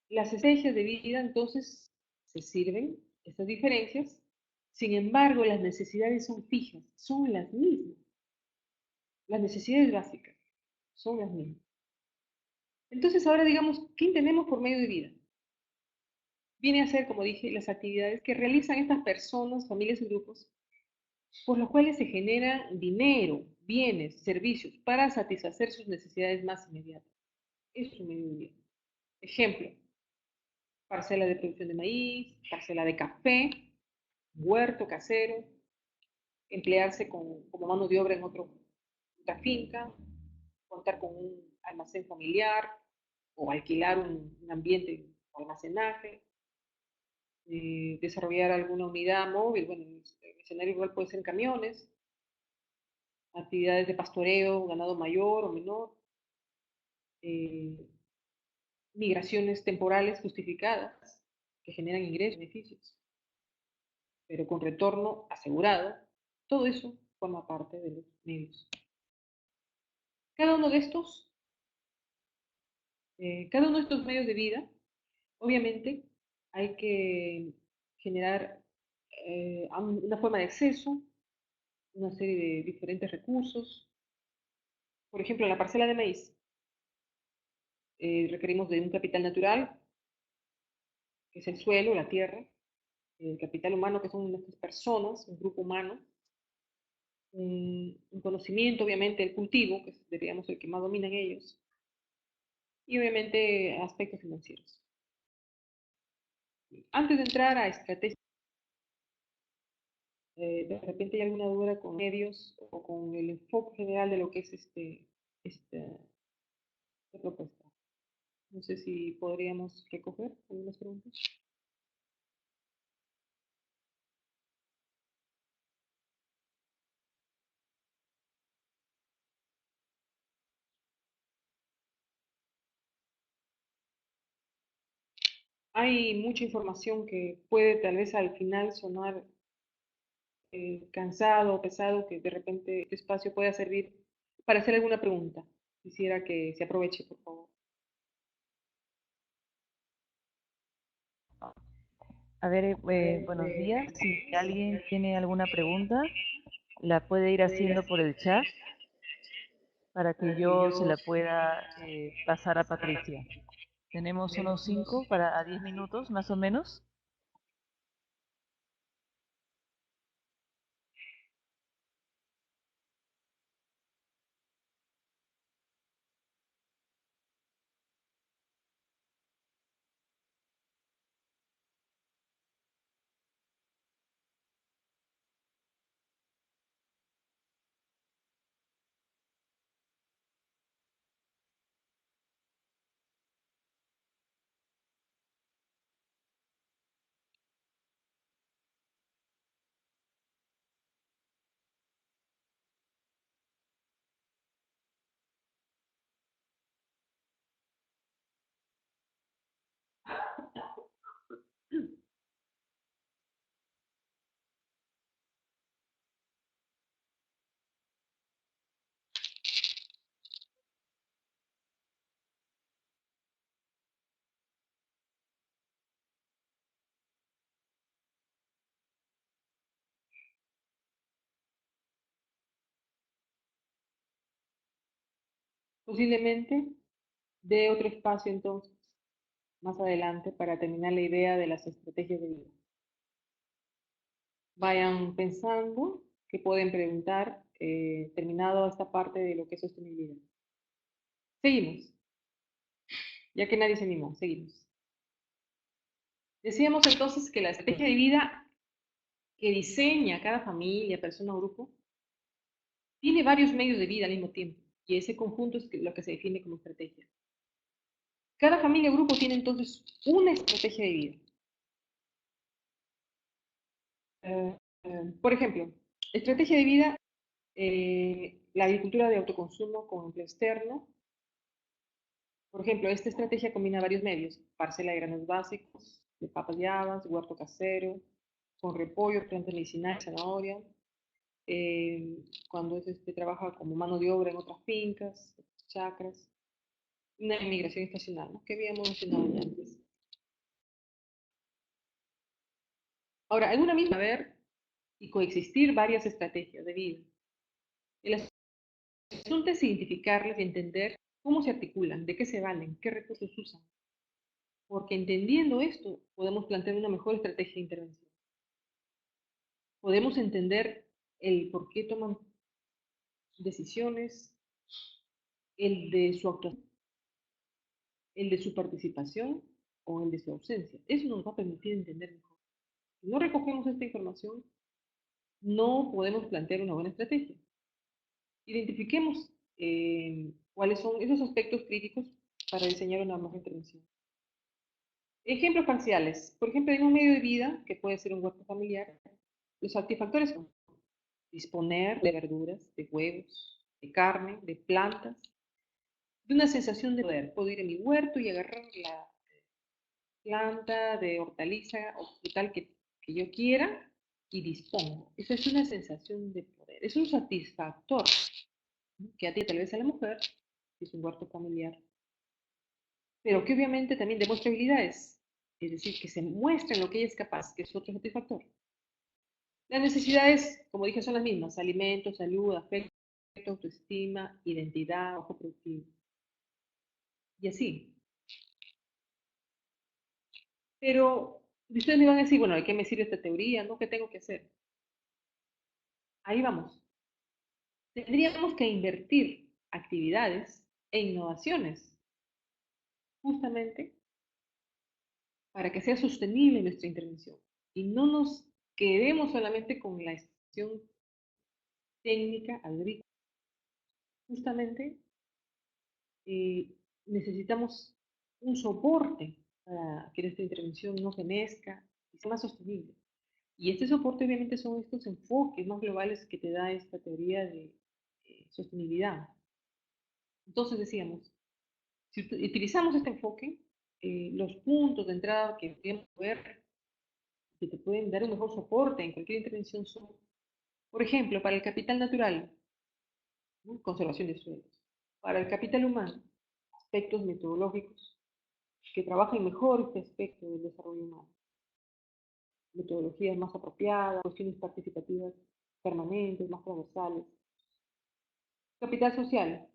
Las estrategias de vida, entonces, se sirven, estas diferencias, sin embargo, las necesidades son fijas, son las mismas. Las necesidades básicas son las mismas. Entonces, ahora digamos, ¿qué entendemos por medio de vida? Viene a ser, como dije, las actividades que realizan estas personas, familias y grupos, por los cuales se genera dinero, bienes, servicios, para satisfacer sus necesidades más inmediatas. Eso es un medio de vida. Ejemplo, parcela de producción de maíz, parcela de café, huerto casero, emplearse como mano de obra en otra finca, contar con un almacén familiar o alquilar un ambiente de almacenaje, desarrollar alguna unidad móvil, bueno, el escenario rural puede ser en camiones, actividades de pastoreo, ganado mayor o menor, eh, migraciones temporales justificadas que generan ingresos, beneficios, pero con retorno asegurado, todo eso forma parte de los medios. Cada uno de estos, cada uno de estos medios de vida, obviamente, hay que generar una forma de acceso, una serie de diferentes recursos. Por ejemplo, en la parcela de maíz, requerimos de un capital natural, que es el suelo, la tierra, el capital humano, que son nuestras personas, un grupo humano, un conocimiento, obviamente, del cultivo, que es, diríamos, el que más dominan ellos, y obviamente aspectos financieros. Antes de entrar a estrategias, de repente hay alguna duda con medios o con el enfoque general de lo que es esta propuesta. No sé si podríamos recoger algunas preguntas. Hay mucha información que puede tal vez al final sonar cansado o pesado, que de repente este espacio pueda servir para hacer alguna pregunta. Quisiera que se aproveche, por favor. A ver, buenos días. Si alguien tiene alguna pregunta, la puede ir haciendo por el chat para que yo se la pueda pasar a Patricia. Tenemos unos 5 para a 10 minutos más o menos. Posiblemente dé otro espacio entonces, más adelante, para terminar la idea de las estrategias de vida. Vayan pensando que pueden preguntar, terminado esta parte de lo que es sostenibilidad. Seguimos, ya que nadie se animó, seguimos. Decíamos entonces que la estrategia de vida que diseña cada familia, persona o grupo, tiene varios medios de vida al mismo tiempo, y ese conjunto es lo que se define como estrategia. Cada familia o grupo tiene entonces una estrategia de vida. Por ejemplo, estrategia de vida, la agricultura de autoconsumo con empleo externo. Por ejemplo, esta estrategia combina varios medios: parcela de granos básicos, de papas y habas, huerto casero, con repollo, plantas medicinales, zanahoria. cuando trabaja como mano de obra en otras fincas, chacras, una inmigración estacional, ¿no? Que habíamos mencionado ya antes. Ahora, en una misma haber y coexistir varias estrategias de vida. El asunto es identificarlas y entender cómo se articulan, de qué se valen, qué recursos usan. Porque entendiendo esto, podemos plantear una mejor estrategia de intervención. Podemos entender el por qué toman decisiones, el de su actuación, el de su participación o el de su ausencia. Eso nos va a permitir entender mejor. Si no recogemos esta información, no podemos plantear una buena estrategia. Identifiquemos cuáles son esos aspectos críticos para diseñar una mejor intervención. Ejemplos parciales. Por ejemplo, en un medio de vida, que puede ser un huerto familiar, los satisfactores son disponer de verduras, de huevos, de carne, de plantas, de una sensación de poder. Puedo ir a mi huerto y agarrar la planta de hortaliza o frutal que yo quiera y dispongo. Eso es una sensación de poder. Es un satisfactor, ¿no? Que a ti tal vez a la mujer, que es un huerto familiar, pero que obviamente también demuestra habilidades, es decir, que se muestra en lo que ella es capaz, que es otro satisfactor. Las necesidades, como dije, son las mismas: alimento, salud, afecto, autoestima, identidad, ojo productivo. Y así. Pero ustedes me van a decir, bueno, ¿de qué me sirve esta teoría? ¿No? ¿Qué tengo que hacer? Ahí vamos. Tendríamos que invertir actividades e innovaciones justamente para que sea sostenible nuestra intervención y no nos quedemos solamente con la extensión técnica agrícola. Justamente eh, necesitamos un soporte para que nuestra intervención no fenezca y sea más sostenible. Y este soporte obviamente son estos enfoques más globales que te da esta teoría de sostenibilidad. Entonces decíamos, si utilizamos este enfoque, los puntos de entrada que podemos ver, que te pueden dar un mejor soporte en cualquier intervención son, por ejemplo, para el capital natural, ¿no? Conservación de suelos. Para el capital humano, aspectos metodológicos que trabajen mejor este aspecto del desarrollo humano. Metodologías más apropiadas, cuestiones participativas permanentes, más transversales. Capital social,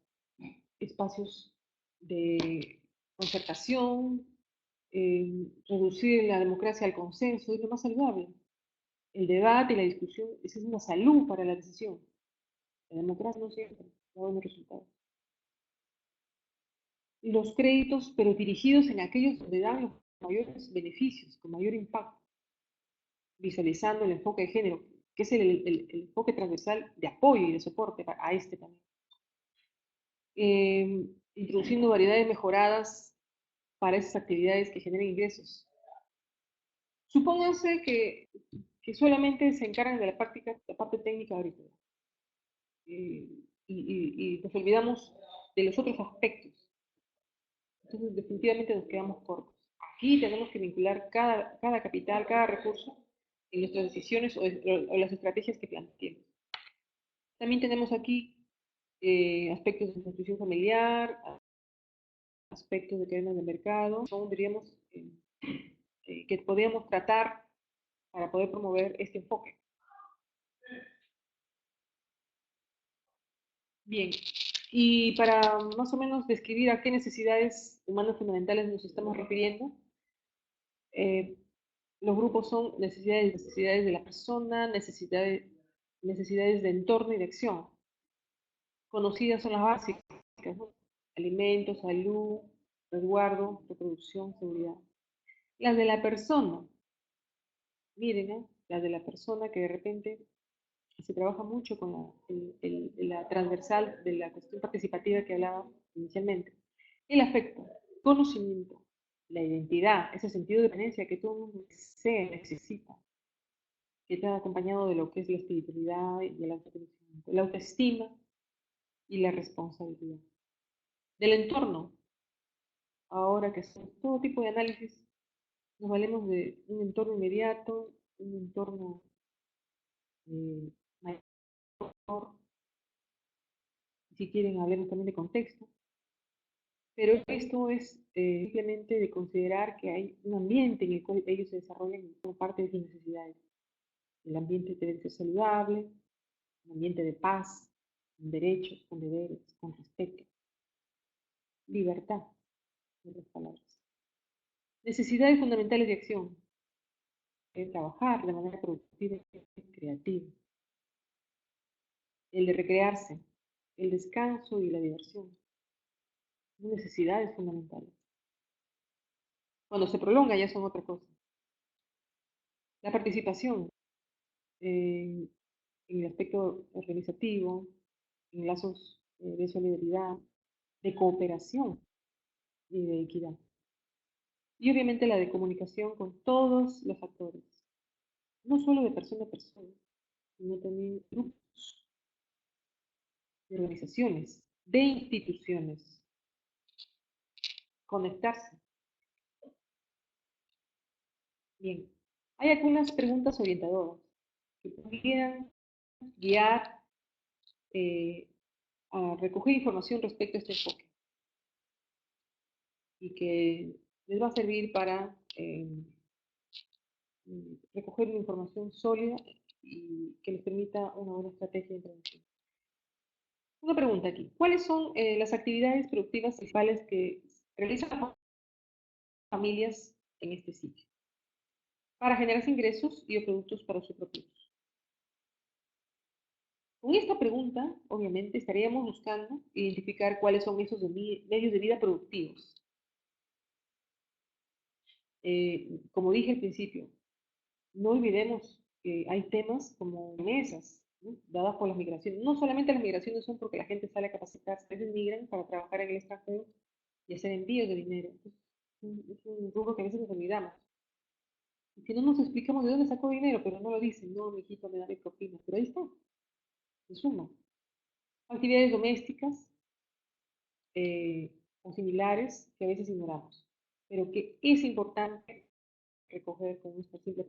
espacios de concertación, reducir la democracia al consenso, es lo más saludable. El debate y la discusión, esa es una salud para la decisión. La democracia no siempre da buenos resultados. Y los créditos, pero dirigidos en aquellos donde dan los mayores beneficios, con mayor impacto, visualizando el enfoque de género, que es el enfoque transversal de apoyo y de soporte a este también. Introduciendo variedades mejoradas para esas actividades que generen ingresos. Supónganse que solamente se encargan de la práctica, la parte técnica agrícola. Y nos olvidamos de los otros aspectos. Entonces, definitivamente nos quedamos cortos. Aquí tenemos que vincular cada capital, cada recurso en nuestras decisiones o las estrategias que planteemos. También tenemos aquí aspectos de nutrición familiar, aspectos de cadenas de mercado, son, diríamos, que podríamos tratar para poder promover este enfoque. Bien, y para más o menos describir a qué necesidades humanas fundamentales nos estamos refiriendo, eh, los grupos son necesidades de la persona, necesidades de entorno y de acción. Conocidas son las básicas, ¿no? Alimentos, salud, resguardo, reproducción, seguridad. Las de la persona, miren, ¿eh? Las de la persona que de repente se trabaja mucho con la transversal de la cuestión participativa que hablaba inicialmente. El afecto, conocimiento, la identidad, ese sentido de pertenencia que todo el mundo desea, necesita, que está acompañado de lo que es la espiritualidad y el autoconocimiento, la autoestima y la responsabilidad. Del entorno, ahora que hacemos todo tipo de análisis, nos valemos de un entorno inmediato, un entorno Si quieren, hablemos también de contexto. Pero esto es simplemente de considerar que hay un ambiente en el cual ellos se desarrollan como parte de sus necesidades. El ambiente debe ser saludable, un ambiente de paz, con derechos, con deberes, con respeto, libertad, en otras palabras. Necesidades fundamentales de acción. Trabajar de manera productiva y creativa. El de recrearse, el descanso y la diversión. Son necesidades fundamentales. Cuando se prolonga ya son otra cosa. La participación en el aspecto organizativo, en lazos de solidaridad, de cooperación y de equidad. Y obviamente la de comunicación con todos los actores, no solo de persona a persona, sino también grupos, de organizaciones, de instituciones. Conectarse. Bien, hay algunas preguntas orientadoras que pudieran guiar a recoger información respecto a este enfoque y que les va a servir para recoger una información sólida y que les permita una buena estrategia de intervención. Una pregunta aquí. ¿Cuáles son las actividades productivas principales que realizan las familias en este sitio para generar ingresos y o productos para su propio uso? Con esta pregunta, obviamente, estaríamos buscando identificar cuáles son esos medios de vida productivos. Como dije al principio, no olvidemos que hay temas como mesas, ¿no?, dadas por las migraciones. No solamente las migraciones son porque la gente sale a capacitarse, a veces migran para trabajar en el extranjero y hacer envíos de dinero. Es un rubro que a veces nos olvidamos. Y si no nos explicamos de dónde sacó dinero, pero no lo dicen, no, mi hijito me da mi propina, pero ahí está, se suma. Actividades domésticas o similares que a veces ignoramos, pero que es importante recoger con nuestra simple.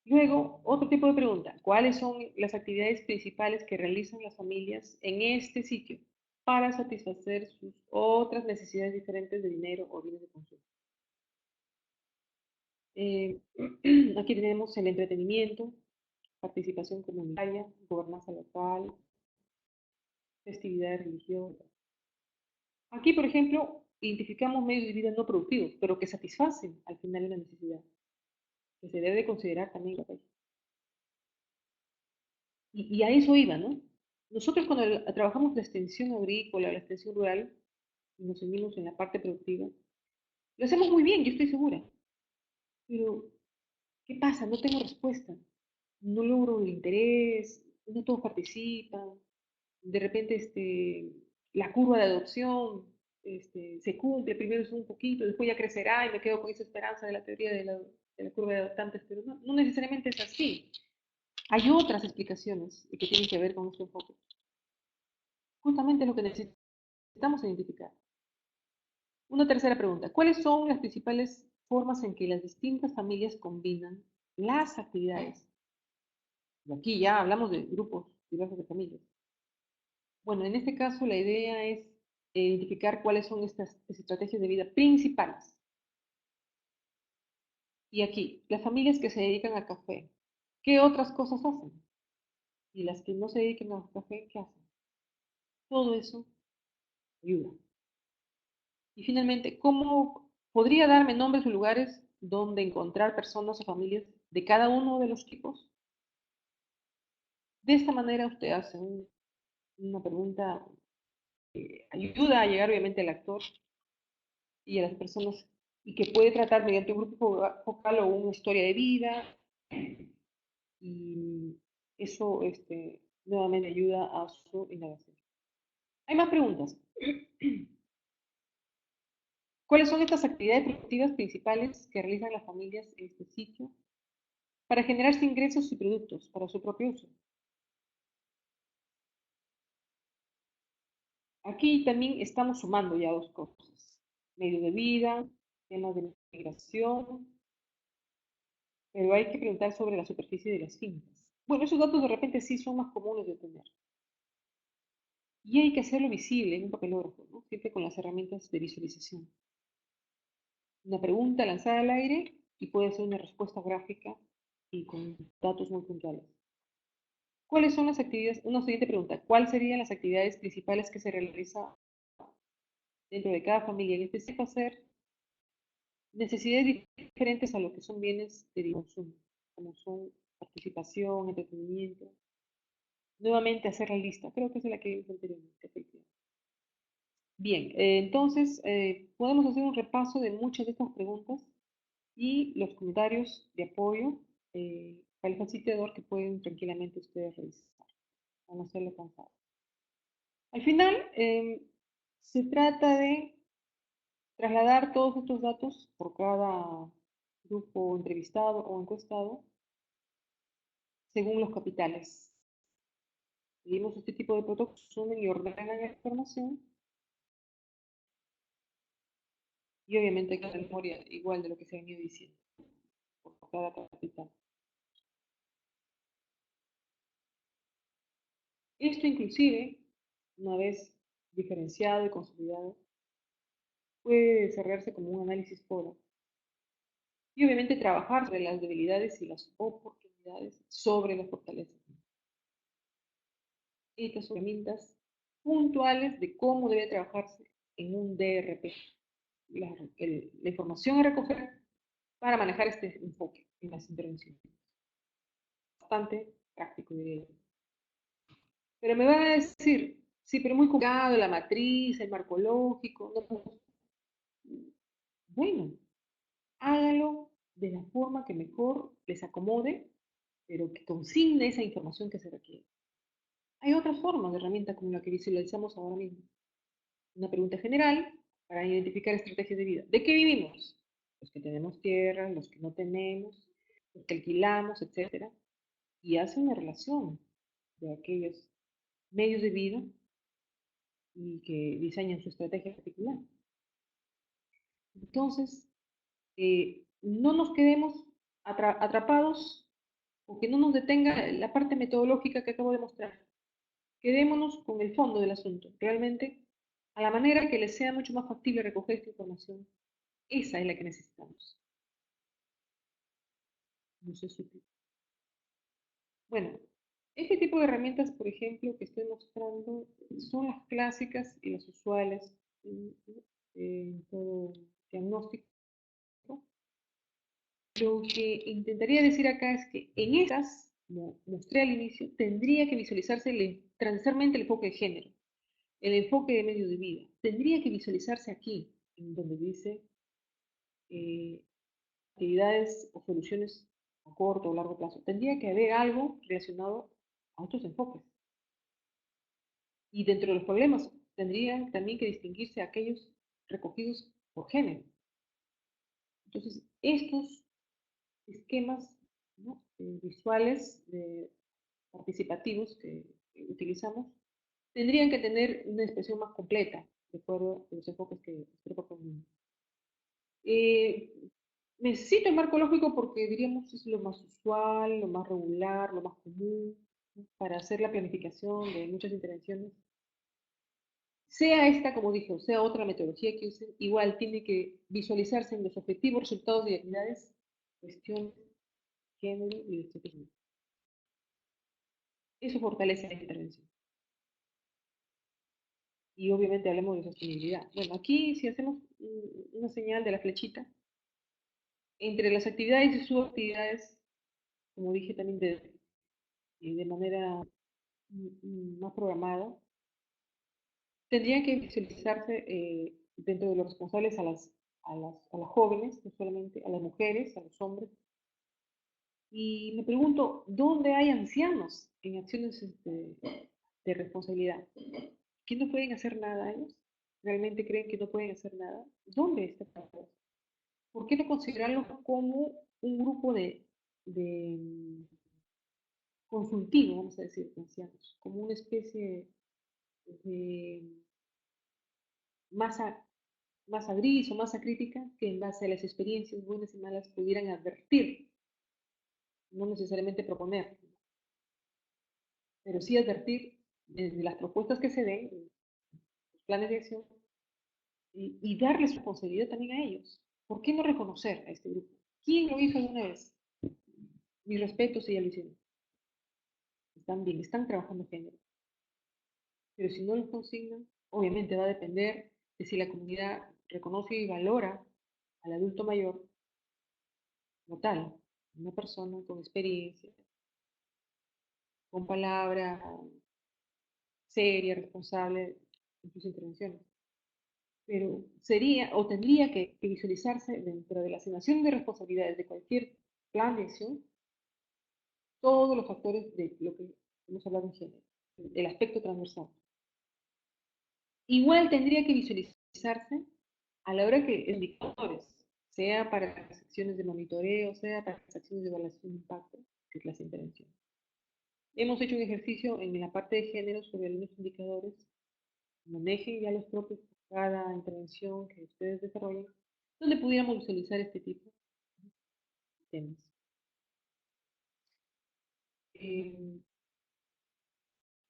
Luego, otro tipo de pregunta. ¿Cuáles son las actividades principales que realizan las familias en este sitio para satisfacer sus otras necesidades diferentes de dinero o bienes de consumo? Aquí tenemos el entretenimiento, participación comunitaria, gobernanza local, festividades religiosas. Aquí, por ejemplo, identificamos medios de vida no productivos, pero que satisfacen al final una necesidad, que se debe considerar también la país. Y a eso iba, ¿no? Nosotros cuando trabajamos la extensión agrícola, la extensión rural, y nos unimos en la parte productiva, lo hacemos muy bien, yo estoy segura. Pero, ¿qué pasa? No tengo respuesta. No logro el interés, no todos participan. De repente, la curva de adopción se cumple, primero es un poquito, después ya crecerá y me quedo con esa esperanza de la teoría de la curva de adoptantes, pero no, no necesariamente es así. Hay otras explicaciones que tienen que ver con nuestro enfoque. Justamente lo que necesitamos identificar. Una tercera pregunta. ¿Cuáles son las principales formas en que las distintas familias combinan las actividades? Y aquí ya hablamos de grupos diversos de familias. Bueno, en este caso la idea es identificar cuáles son estas estrategias de vida principales. Y aquí, las familias que se dedican al café, ¿qué otras cosas hacen? Y las que no se dedican al café, ¿qué hacen? Todo eso ayuda. Y finalmente, ¿cómo podría darme nombres o lugares donde encontrar personas o familias de cada uno de los tipos? De esta manera usted hace una pregunta que ayuda a llegar obviamente al actor y a las personas y que puede tratar mediante un grupo focal o una historia de vida y eso nuevamente ayuda a su indagación. Hay más preguntas. ¿Cuáles son estas actividades productivas principales que realizan las familias en este sitio para generarse ingresos y productos para su propio uso? Aquí también estamos sumando ya dos cosas. Medio de vida, temas de migración, pero hay que preguntar sobre la superficie de las fincas. Bueno, esos datos de repente sí son más comunes de tener. Y hay que hacerlo visible en un papelógrafo, ¿no? Siempre con las herramientas de visualización. Una pregunta lanzada al aire y puede ser una respuesta gráfica y con datos muy puntuales. ¿Cuáles son las actividades? Una siguiente pregunta. ¿Cuáles serían las actividades principales que se realizan dentro de cada familia? En específico, hacer necesidades diferentes a lo que son bienes de consumo, como son participación, entretenimiento. Nuevamente hacer la lista. Creo que es la que vimos anteriormente. Bien, entonces podemos hacer un repaso de muchas de estas preguntas y los comentarios de apoyo al facilitador que pueden tranquilamente ustedes revisar, a no hacerlo cansado. Al final, se trata de trasladar todos estos datos por cada grupo entrevistado o encuestado según los capitales. Seguimos este tipo de protocolos, sumen y ordenan la información y obviamente hay que memoria igual de lo que se ha venido diciendo por cada capital. Esto inclusive, una vez diferenciado y consolidado, puede desarrollarse como un análisis foro y obviamente trabajar sobre las debilidades y las oportunidades sobre las fortalezas. Estas son herramientas puntuales de cómo debe trabajarse en un DRP. La información a recoger para manejar este enfoque en las intervenciones. Bastante práctico, diría yo. Pero me van a decir, sí, pero muy complicado, la matriz, el marco lógico. No. Bueno, hágalo de la forma que mejor les acomode, pero que consigne esa información que se requiere. Hay otras formas de herramienta como la que visualizamos ahora mismo. Una pregunta general para identificar estrategias de vida. ¿De qué vivimos? Los que tenemos tierra, los que no tenemos, los que alquilamos, etcétera. Y hace una relación de aquellos medios de vida y que diseñan su estrategia particular. Entonces, no nos quedemos atrapados o que no nos detenga la parte metodológica que acabo de mostrar. Quedémonos con el fondo del asunto, realmente a la manera que les sea mucho más factible recoger esta información. Esa es la que necesitamos. No sé si... Bueno, este tipo de herramientas, por ejemplo, que estoy mostrando, son las clásicas y las usuales en todo diagnóstico. Lo que intentaría decir acá es que en estas, como mostré al inicio, tendría que visualizarse transversalmente el enfoque de género, el enfoque de medio de vida. Tendría que visualizarse aquí, en donde dice eh, actividades o soluciones a corto o largo plazo. Tendría que haber algo relacionado a estos enfoques. Y dentro de los problemas tendrían también que distinguirse aquellos recogidos por género. Entonces, estos esquemas, ¿no? Visuales participativos que utilizamos tendrían que tener una expresión más completa de acuerdo a los enfoques que estoy proponiendo. Eh, necesito el marco lógico porque diríamos es lo más usual, lo más regular, lo más común, ¿no? Para hacer la planificación de muchas intervenciones. Sea esta, como dije, o sea otra metodología que usen, igual tiene que visualizarse en los objetivos, resultados y actividades, cuestiones, género y estrategia. Eso fortalece la intervención. Y obviamente hablemos de sostenibilidad. Bueno, aquí si hacemos una señal de la flechita, entre las actividades y subactividades, como dije también de manera más programada, tendrían que visualizarse dentro de los responsables a las jóvenes, no solamente a las mujeres, a los hombres. Y me pregunto, ¿dónde hay ancianos en acciones de responsabilidad? ¿Que no pueden hacer nada ellos? ¿Realmente creen que no pueden hacer nada? ¿Dónde está el trabajo? ¿Por qué no considerarlos como un grupo de consultivo, vamos a decir, de ancianos? Como una especie de masa, masa gris o masa crítica que en base a las experiencias buenas y malas pudieran advertir, no necesariamente proponer. pero sí advertir desde las propuestas que se den, los planes de acción, y darles responsabilidad también a ellos. ¿Por qué no reconocer a este grupo? ¿Quién lo hizo alguna vez? Mi respeto si ya lo hicieron. Están bien, están trabajando género. Pero si no los consignan, obviamente va a depender de si la comunidad reconoce y valora al adulto mayor como tal, una persona con experiencia, con palabra seria, responsable en sus intervenciones. Pero sería o tendría que visualizarse dentro de la asignación de responsabilidades de cualquier plan de acción todos los factores de lo que hemos hablado en género, el aspecto transversal. Igual tendría que visualizarse a la hora que indicadores, sea para las acciones de monitoreo, sea para las acciones de evaluación de impacto, que es las intervenciones. Hemos hecho un ejercicio en la parte de género sobre algunos indicadores. Manejen ya los propios por cada intervención que ustedes desarrollen, donde pudiéramos visualizar este tipo de temas.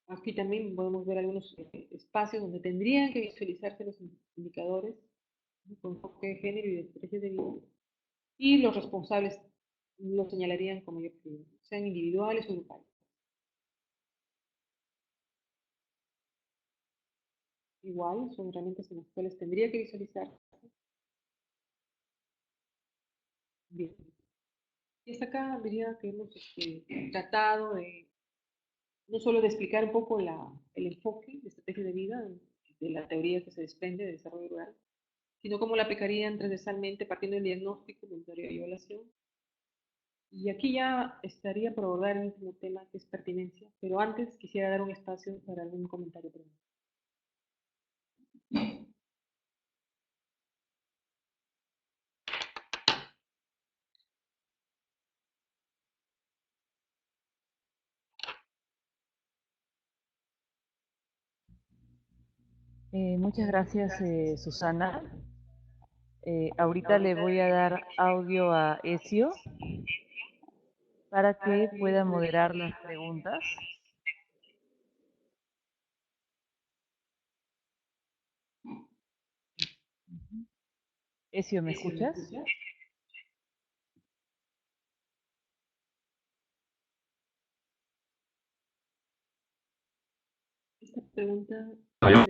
Aquí también podemos ver algunos espacios donde tendrían que visualizarse los indicadores, ¿no?, con enfoque de género y de estrategias de vida, y los responsables lo señalarían como yo creo, sean individuales o grupales. Igual son herramientas en las cuales tendría que visualizar. Bien. Y hasta acá diría que hemos tratado de no solo de explicar un poco el enfoque de estrategia de vida, de la teoría que se desprende de desarrollo rural, sino cómo la aplicarían transversalmente partiendo del diagnóstico, monitoreo y evaluación. Y aquí ya estaría por abordar el último tema, que es pertinencia, pero antes quisiera dar un espacio para algún comentario. Muchas gracias, Susana. Ahorita le voy a dar audio a Ezio para que pueda moderar las preguntas. Ezio, ¿me escuchas? Esta pregunta, ¿Aló?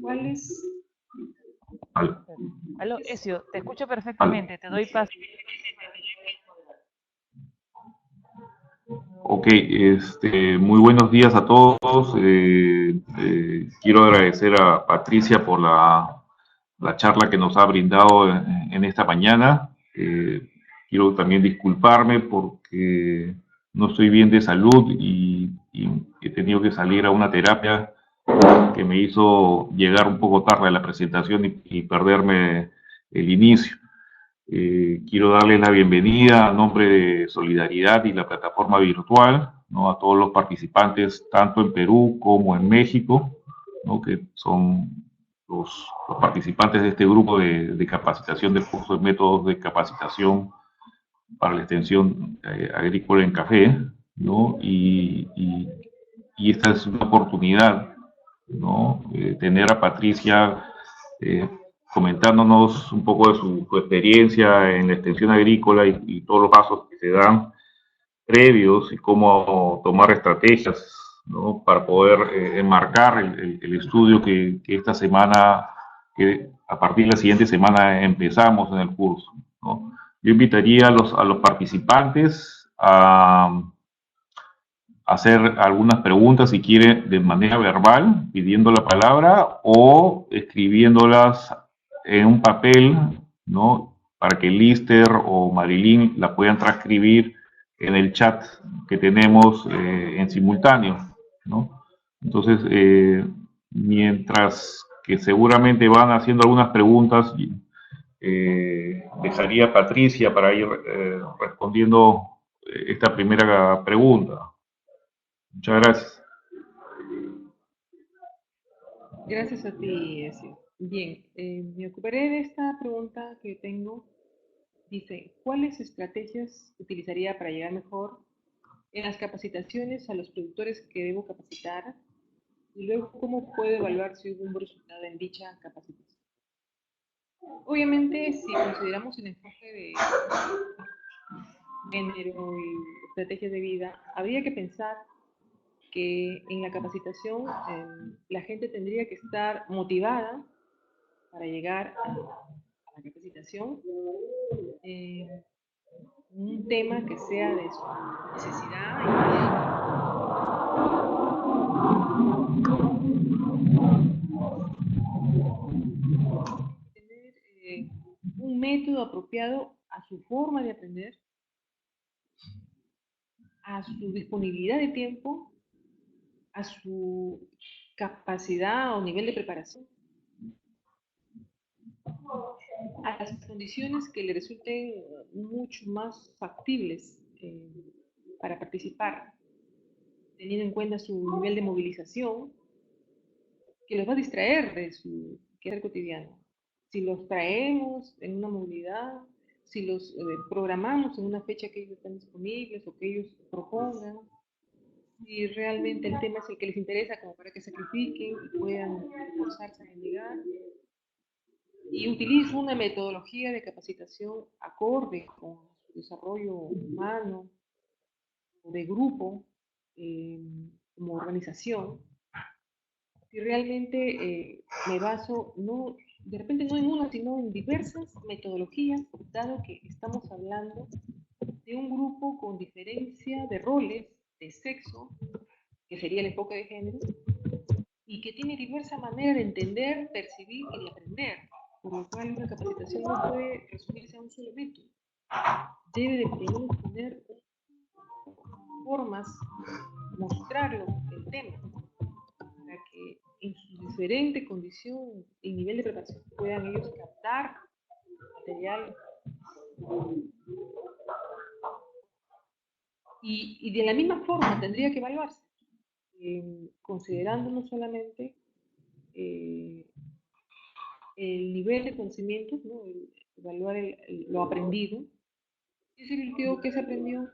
¿cuál es? Aló, Ezio, te escucho Aló. perfectamente, te doy paso. Ok, muy buenos días a todos. Quiero agradecer a Patricia por la charla que nos ha brindado en esta mañana. Quiero también disculparme porque no estoy bien de salud y he tenido que salir a una terapia que me hizo llegar un poco tarde a la presentación y perderme el inicio. Quiero darles la bienvenida a nombre de Solidaridad y la plataforma virtual, ¿no?, a todos los participantes, tanto en Perú como en México, ¿no?, que son los participantes de este grupo de capacitación del curso de métodos de capacitación para la extensión agrícola en café, ¿no? Y esta es una oportunidad, ¿no?, tener a Patricia eh, comentándonos un poco de su experiencia en la extensión agrícola y todos los pasos que se dan previos y cómo tomar estrategias, ¿no?, para poder enmarcar el estudio que esta semana, que a partir de la siguiente semana empezamos en el curso, ¿no? Yo invitaría a los participantes a hacer algunas preguntas, si quiere, de manera verbal, pidiendo la palabra o escribiéndolas en un papel, ¿no?, para que Lister o Marilyn la puedan transcribir en el chat que tenemos en simultáneo, ¿no? Entonces, mientras que seguramente van haciendo algunas preguntas, dejaría a Patricia para ir respondiendo esta primera pregunta. Muchas gracias. Gracias a ti, Ezio. Bien, me ocuparé de esta pregunta que tengo. Dice, ¿cuáles estrategias utilizaría para llegar mejor en las capacitaciones a los productores que debo capacitar y luego cómo puedo evaluar si hubo un buen resultado en dicha capacitación. Obviamente, si consideramos el enfoque de género y estrategias de vida, habría que pensar que en la capacitación la gente tendría que estar motivada para llegar a la capacitación, un tema que sea de su necesidad y tener un método apropiado a su forma de aprender, a su disponibilidad de tiempo, a su capacidad o nivel de preparación, a las condiciones que le resulten mucho más factibles para participar, teniendo en cuenta su nivel de movilización, que los va a distraer de su quehacer cotidiano. Si los traemos en una movilidad, si los programamos en una fecha que ellos están disponibles o que ellos propongan, si realmente el tema es el que les interesa como para que sacrifiquen y puedan esforzarse en llegar, y utilizo una metodología de capacitación acorde con su desarrollo humano o de grupo como organización, si realmente me baso no, de repente no en una, sino en diversas metodologías, dado que estamos hablando de un grupo con diferencia de roles, de sexo, que sería el enfoque de género, y que tiene diversa manera de entender, percibir y de aprender, por lo cual una capacitación no puede resumirse a un solo método. Debe de primero tener formas, mostrarlo el tema, para que en su diferente condición y nivel de preparación puedan ellos captar material. Y de la misma forma tendría que evaluarse, considerando no solamente el nivel de conocimientos, ¿no? Evaluar lo aprendido, qué se virtió, qué se aprendió,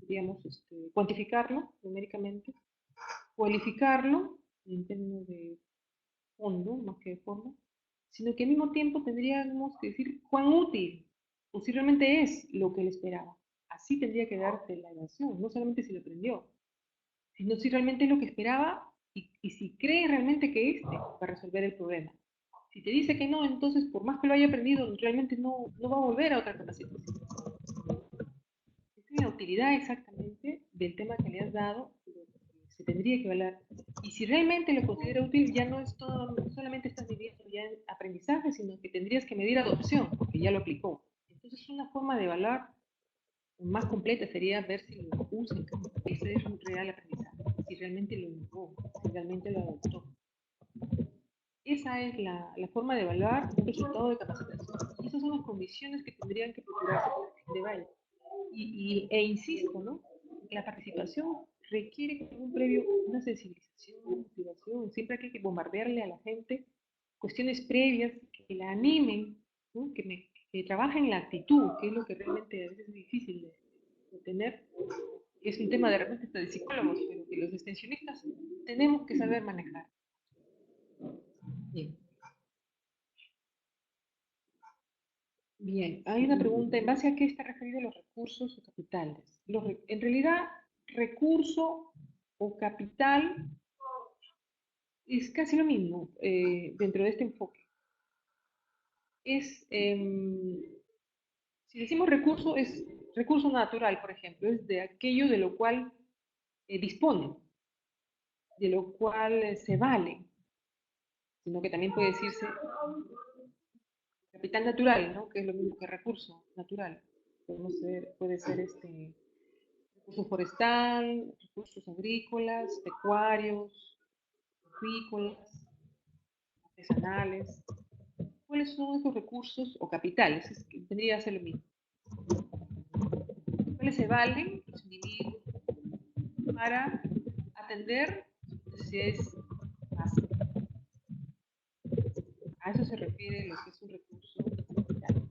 digamos, cuantificarlo numéricamente, cualificarlo en términos de fondo, más que de forma, sino que al mismo tiempo tendríamos que decir cuán útil o si realmente es lo que él esperaba. Así tendría que darte la evaluación, no solamente si lo aprendió, sino si realmente es lo que esperaba y si cree realmente que este va a resolver el problema. Si te dice que no, entonces por más que lo haya aprendido, realmente no va a volver a otra capacitación. Es la utilidad exactamente del tema que le has dado, se tendría que evaluar. Y si realmente lo considera útil, ya no es todo, no solamente estás midiendo ya en aprendizaje, sino que tendrías que medir adopción, porque ya lo aplicó. Entonces, una forma de evaluar más completa sería ver si lo usa, ese es un real aprendizaje, si realmente lo usó, si realmente lo adoptó. Esa es la forma de evaluar un resultado de capacitación. Y esas son las condiciones que tendrían que procurarse para el fin de baile. Insisto, ¿no? La participación requiere como un previo una sensibilización, una motivación. Siempre hay que bombardearle a la gente cuestiones previas que la animen, ¿no? Que trabajen la actitud, que es lo que realmente a veces es difícil de tener. Es un tema de repente hasta de psicólogos, pero que los extensionistas tenemos que saber manejar. Bien. Bien, hay una pregunta, ¿en base a qué está referido los recursos o capitales? En realidad, recurso o capital es casi lo mismo dentro de este enfoque. Si decimos recurso, es recurso natural, por ejemplo, es de aquello de lo cual dispone, de lo cual se vale, sino que también puede decirse capital natural, ¿no? Que es lo mismo que recurso natural. Puede ser recurso forestal, recursos agrícolas, pecuarios, acuícolas, artesanales. ¿Cuáles son esos recursos o capitales? Tendría que ser lo mismo. ¿Cuáles se valen los individuos para atender necesidades básicas? A eso se refiere lo que es un recurso capital.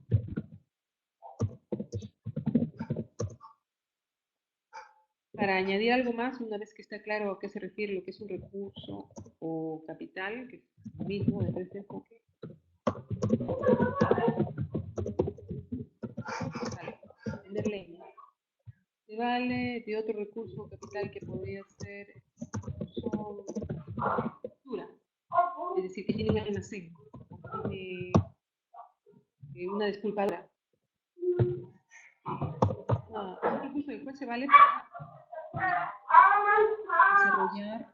para añadir algo más, una vez que está claro a qué se refiere lo que es un recurso o capital, que es lo mismo dentro de este enfoque, vale, vender leña. Se vale de otro recurso o capital que podría ser recurso cultura, es decir, que tiene un almacén, o que tiene una desculpadora. Un recurso del cual se vale para desarrollar,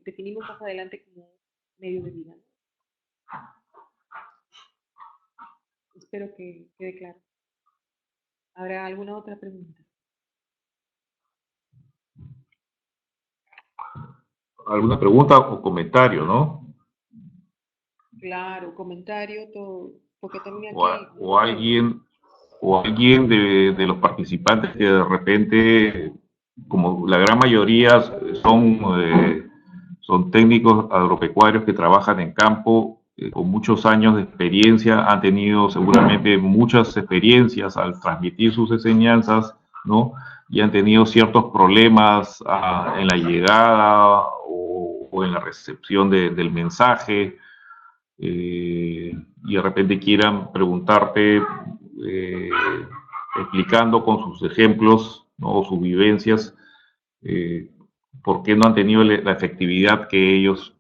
definimos más adelante como medio de vida. Espero que quede claro. ¿Habrá alguna otra pregunta? ¿Alguna pregunta o comentario, no? Claro, comentario, todo, porque también O, aquí o alguien de los participantes que de repente, como la gran mayoría son técnicos agropecuarios que trabajan en campo con muchos años de experiencia, han tenido seguramente muchas experiencias al transmitir sus enseñanzas, ¿no? Y han tenido ciertos problemas en la llegada o en la recepción del mensaje, y de repente quieran preguntarte, eh, explicando con sus ejemplos, ¿no? Sus vivencias, eh, por qué no han tenido la efectividad que ellos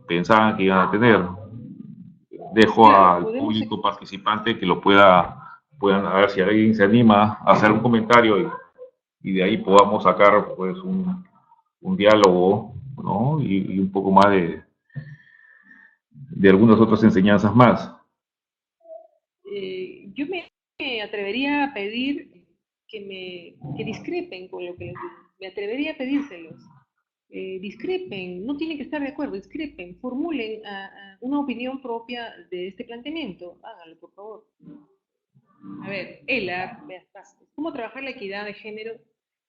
pensaban que iban a tener. Dejo claro, al público participante que puedan, a ver si alguien se anima a hacer un comentario y de ahí podamos sacar pues un diálogo, ¿no? Y un poco más de algunas otras enseñanzas más. yo me atrevería a pedir que discrepen con lo que les digo. Me atrevería a pedírselos. Discrepen, no tienen que estar de acuerdo, discrepen, formulen una opinión propia de este planteamiento. Háganlo, por favor. A ver, Ela, veas, ¿cómo trabajar la equidad de género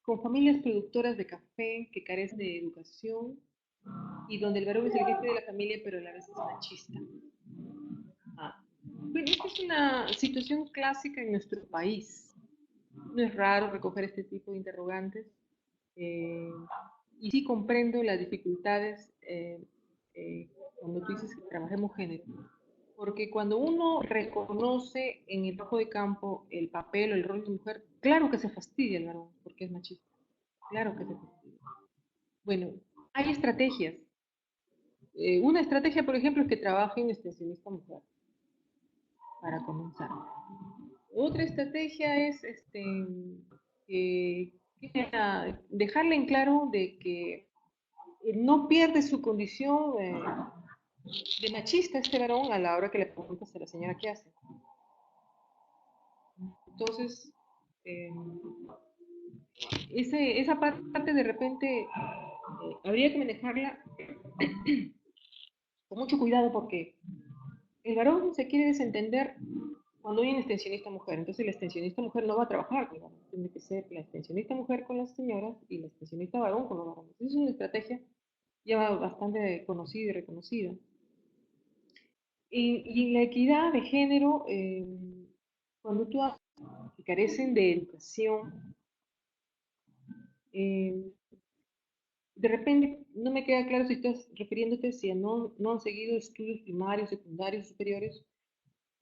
con familias productoras de café que carecen de educación y donde el varón es el jefe de la familia, pero a la vez es machista? Bueno, esta es una situación clásica en nuestro país. No es raro recoger este tipo de interrogantes. Y sí comprendo las dificultades cuando tú dices que trabajemos género. Porque cuando uno reconoce en el trabajo de campo el papel o el rol de mujer, claro que se fastidia el varón, porque es machista. Claro que se fastidia. Bueno, hay estrategias. Una estrategia, por ejemplo, es que trabaje en extensionista mujer, para comenzar. Otra estrategia es dejarle en claro de que no pierde su condición de machista este varón a la hora que le preguntas a la señora qué hace. Entonces, eh, esa parte de repente habría que manejarla con mucho cuidado porque el varón se quiere desentender cuando hay una extensionista mujer. Entonces la extensionista mujer no va a trabajar, digamos. Tiene que ser la extensionista mujer con las señoras y la extensionista varón con los varones. Esa es una estrategia ya bastante conocida y reconocida. Y en la equidad de género, cuando tú hablas que carecen de educación, eh, de repente no me queda claro si estás refiriéndote si no han seguido estudios primarios, secundarios, superiores,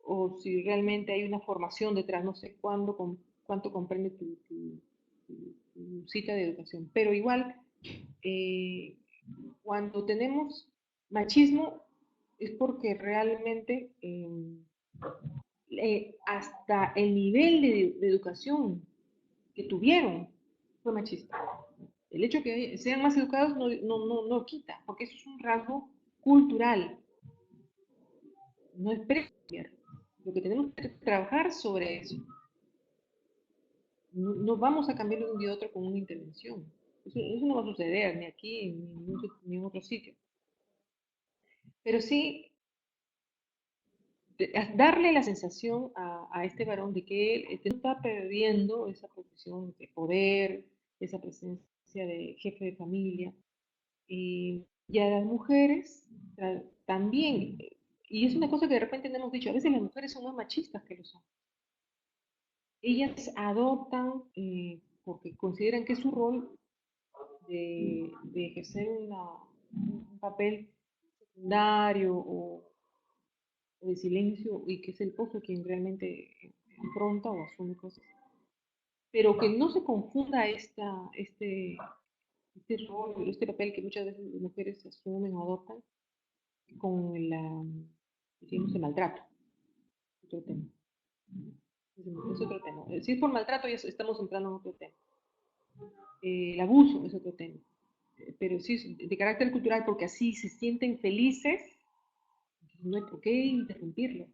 o si realmente hay una formación detrás, no sé cuánto comprende tu cita de educación. Pero igual, eh, cuando tenemos machismo es porque realmente hasta el nivel de educación que tuvieron fue machista. El hecho de que sean más educados no quita, porque eso es un rasgo cultural, no es premier. Lo que tenemos que trabajar sobre eso. No vamos a cambiarlo de un día a otro con una intervención. Eso no va a suceder ni aquí ni en otro sitio. Pero sí darle la sensación a este varón de que él no está perdiendo esa posición de poder, esa presencia de jefe de familia. Y a las mujeres también, y es una cosa que de repente no hemos dicho, a veces las mujeres son más machistas que los hombres. ellas adoptan, porque consideran que es su rol de ejercer un papel secundario o de silencio y que es el esposo quien realmente afronta o asume cosas. Pero que no se confunda este rol, este papel que muchas veces las mujeres asumen o adoptan con decimos, el maltrato, otro tema. Es otro tema. Si es por maltrato, ya estamos entrando en otro tema. El abuso es otro tema. Pero sí es de carácter cultural porque así se sienten felices, no hay por qué interrumpirlo.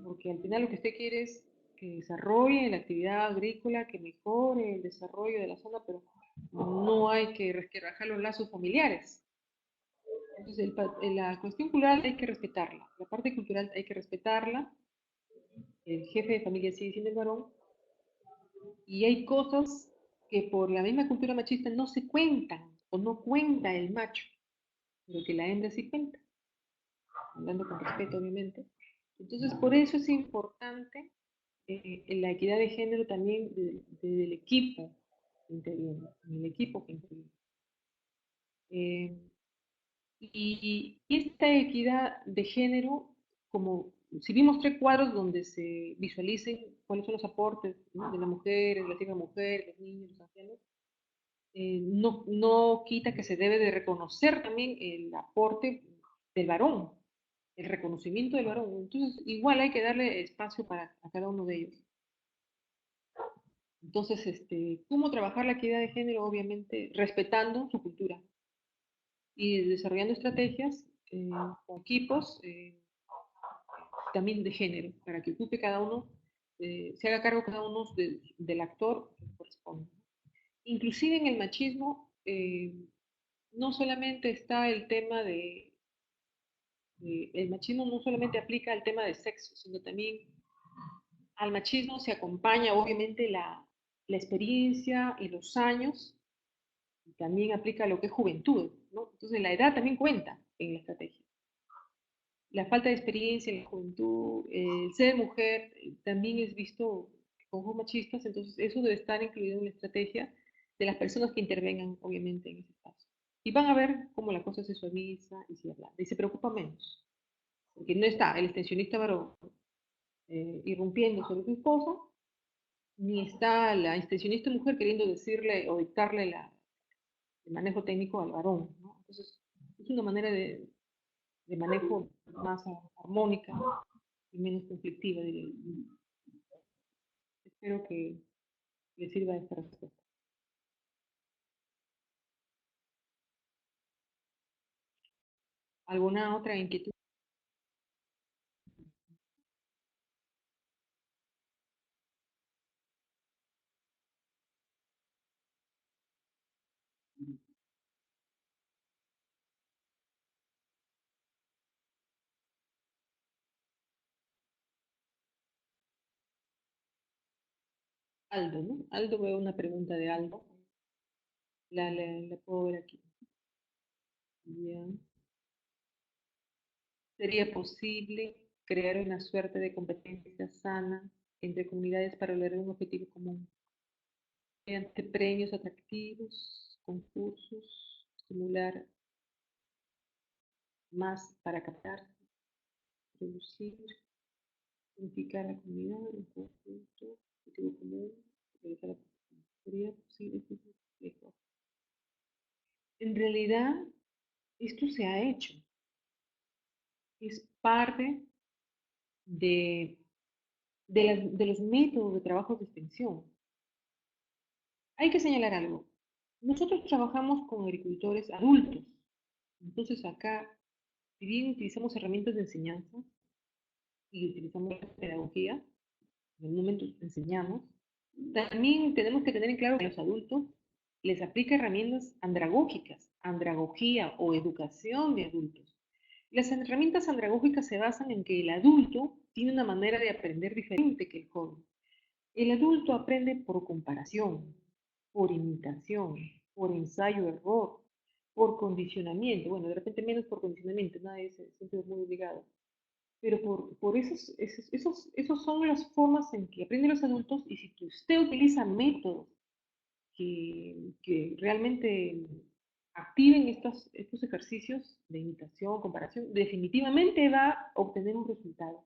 Porque al final lo que usted quiere es que desarrolle la actividad agrícola, que mejore el desarrollo de la zona, pero no hay que resquebrajar los lazos familiares. Entonces, la cuestión cultural hay que respetarla, la parte cultural hay que respetarla, el jefe de familia sigue siendo el varón, y hay cosas que por la misma cultura machista no se cuentan, o no cuenta el macho, pero que la hembra sí cuenta, hablando con respeto, obviamente. Entonces, por eso es importante la equidad de género también del equipo que interviene, el equipo que interviene. Eh, y esta equidad de género, como si vimos tres cuadros donde se visualicen cuáles son los aportes, ¿no?, de las mujeres, las hijas mujeres, los niños, los ancianos, no quita que se debe de reconocer también el aporte del varón, el reconocimiento del varón. Entonces, igual hay que darle espacio para a cada uno de ellos. Entonces, ¿cómo trabajar la equidad de género? Obviamente, respetando su cultura y desarrollando estrategias con equipos también de género, para que ocupe cada uno, se haga cargo cada uno del actor que corresponde. Inclusive en el machismo, no solamente está el tema el machismo no solamente aplica al tema de sexo, sino también al machismo se acompaña obviamente la experiencia y los años, y también aplica lo que es juventud, ¿no? Entonces la edad también cuenta en la estrategia. La falta de experiencia en la juventud, el ser mujer también es visto con ojos machistas, entonces eso debe estar incluido en la estrategia de las personas que intervengan, obviamente, en ese espacio. Y van a ver cómo la cosa se suaviza y se habla, y se preocupa menos, porque no está el extensionista varón irrumpiendo sobre su esposa, ni está la extensionista mujer queriendo decirle o dictarle el manejo técnico al varón, ¿no? Entonces, es una manera de manejo más armónica y menos conflictiva, diría. Espero que les sirva esta respuesta. ¿Alguna otra inquietud? Aldo, ¿no? Aldo, veo una pregunta de Aldo. La puedo ver aquí. Ya. ¿Sería posible crear una suerte de competencia sana entre comunidades para lograr un objetivo común? Mediante premios atractivos, concursos, estimular más para captar, producir, unificar la comunidad, un conjunto, objetivo común, realizar la sería posible este complejo. En realidad, esto se ha hecho, es parte de, de los métodos de trabajo de extensión. Hay que señalar algo. Nosotros trabajamos con agricultores adultos, entonces acá, si bien utilizamos herramientas de enseñanza y utilizamos la pedagogía, en el momento enseñamos, también tenemos que tener en claro que a los adultos les aplica herramientas andragógicas, andragogía o educación de adultos. Las herramientas andragógicas se basan en que el adulto tiene una manera de aprender diferente que el joven. El adulto aprende por comparación, por imitación, por ensayo-error, por condicionamiento. Bueno, de repente menos por condicionamiento, nada de eso, siempre es muy obligado. pero por esos son las formas en que aprenden los adultos y si usted utiliza métodos que realmente activen estos ejercicios de imitación, comparación, definitivamente va a obtener un resultado.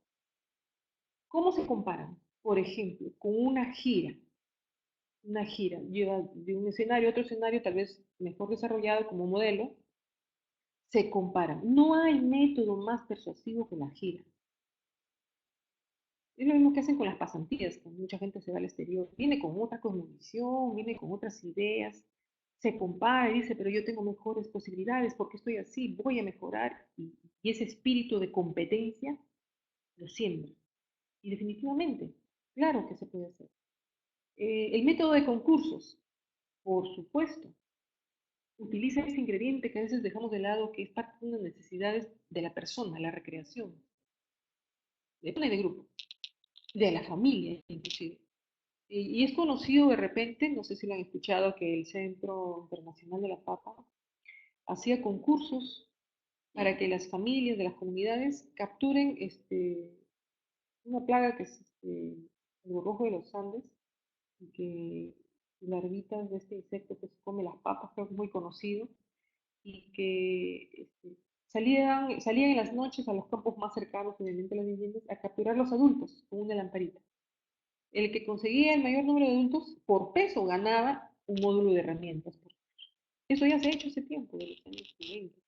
¿Cómo se comparan? Por ejemplo, con una gira. Una gira lleva de un escenario a otro escenario, tal vez mejor desarrollado como modelo, se comparan. No hay método más persuasivo que la gira. Es lo mismo que hacen con las pasantías, que mucha gente se va al exterior, viene con otra cosmovisión, viene con otras ideas, se compara y dice, pero yo tengo mejores posibilidades, porque estoy así? Voy a mejorar. Y ese espíritu de competencia lo siembra. Y definitivamente, claro que se puede hacer. El método de concursos, por supuesto, utiliza ese ingrediente que a veces dejamos de lado, que es parte de las necesidades de la persona, la recreación, de grupo, de la familia inclusive. Y es conocido de repente, no sé si lo han escuchado, que el Centro Internacional de la Papa hacía concursos para que las familias de las comunidades capturen una plaga que es el gorrojo de los Andes, y que larvitas de este insecto que se come las papas, creo que es muy conocido, y que salían en las noches a los campos más cercanos, obviamente a las viviendas, a capturar los adultos con una lamparita. El que conseguía el mayor número de adultos por peso ganaba un módulo de herramientas. Eso ya se ha hecho hace tiempo, de los años 90.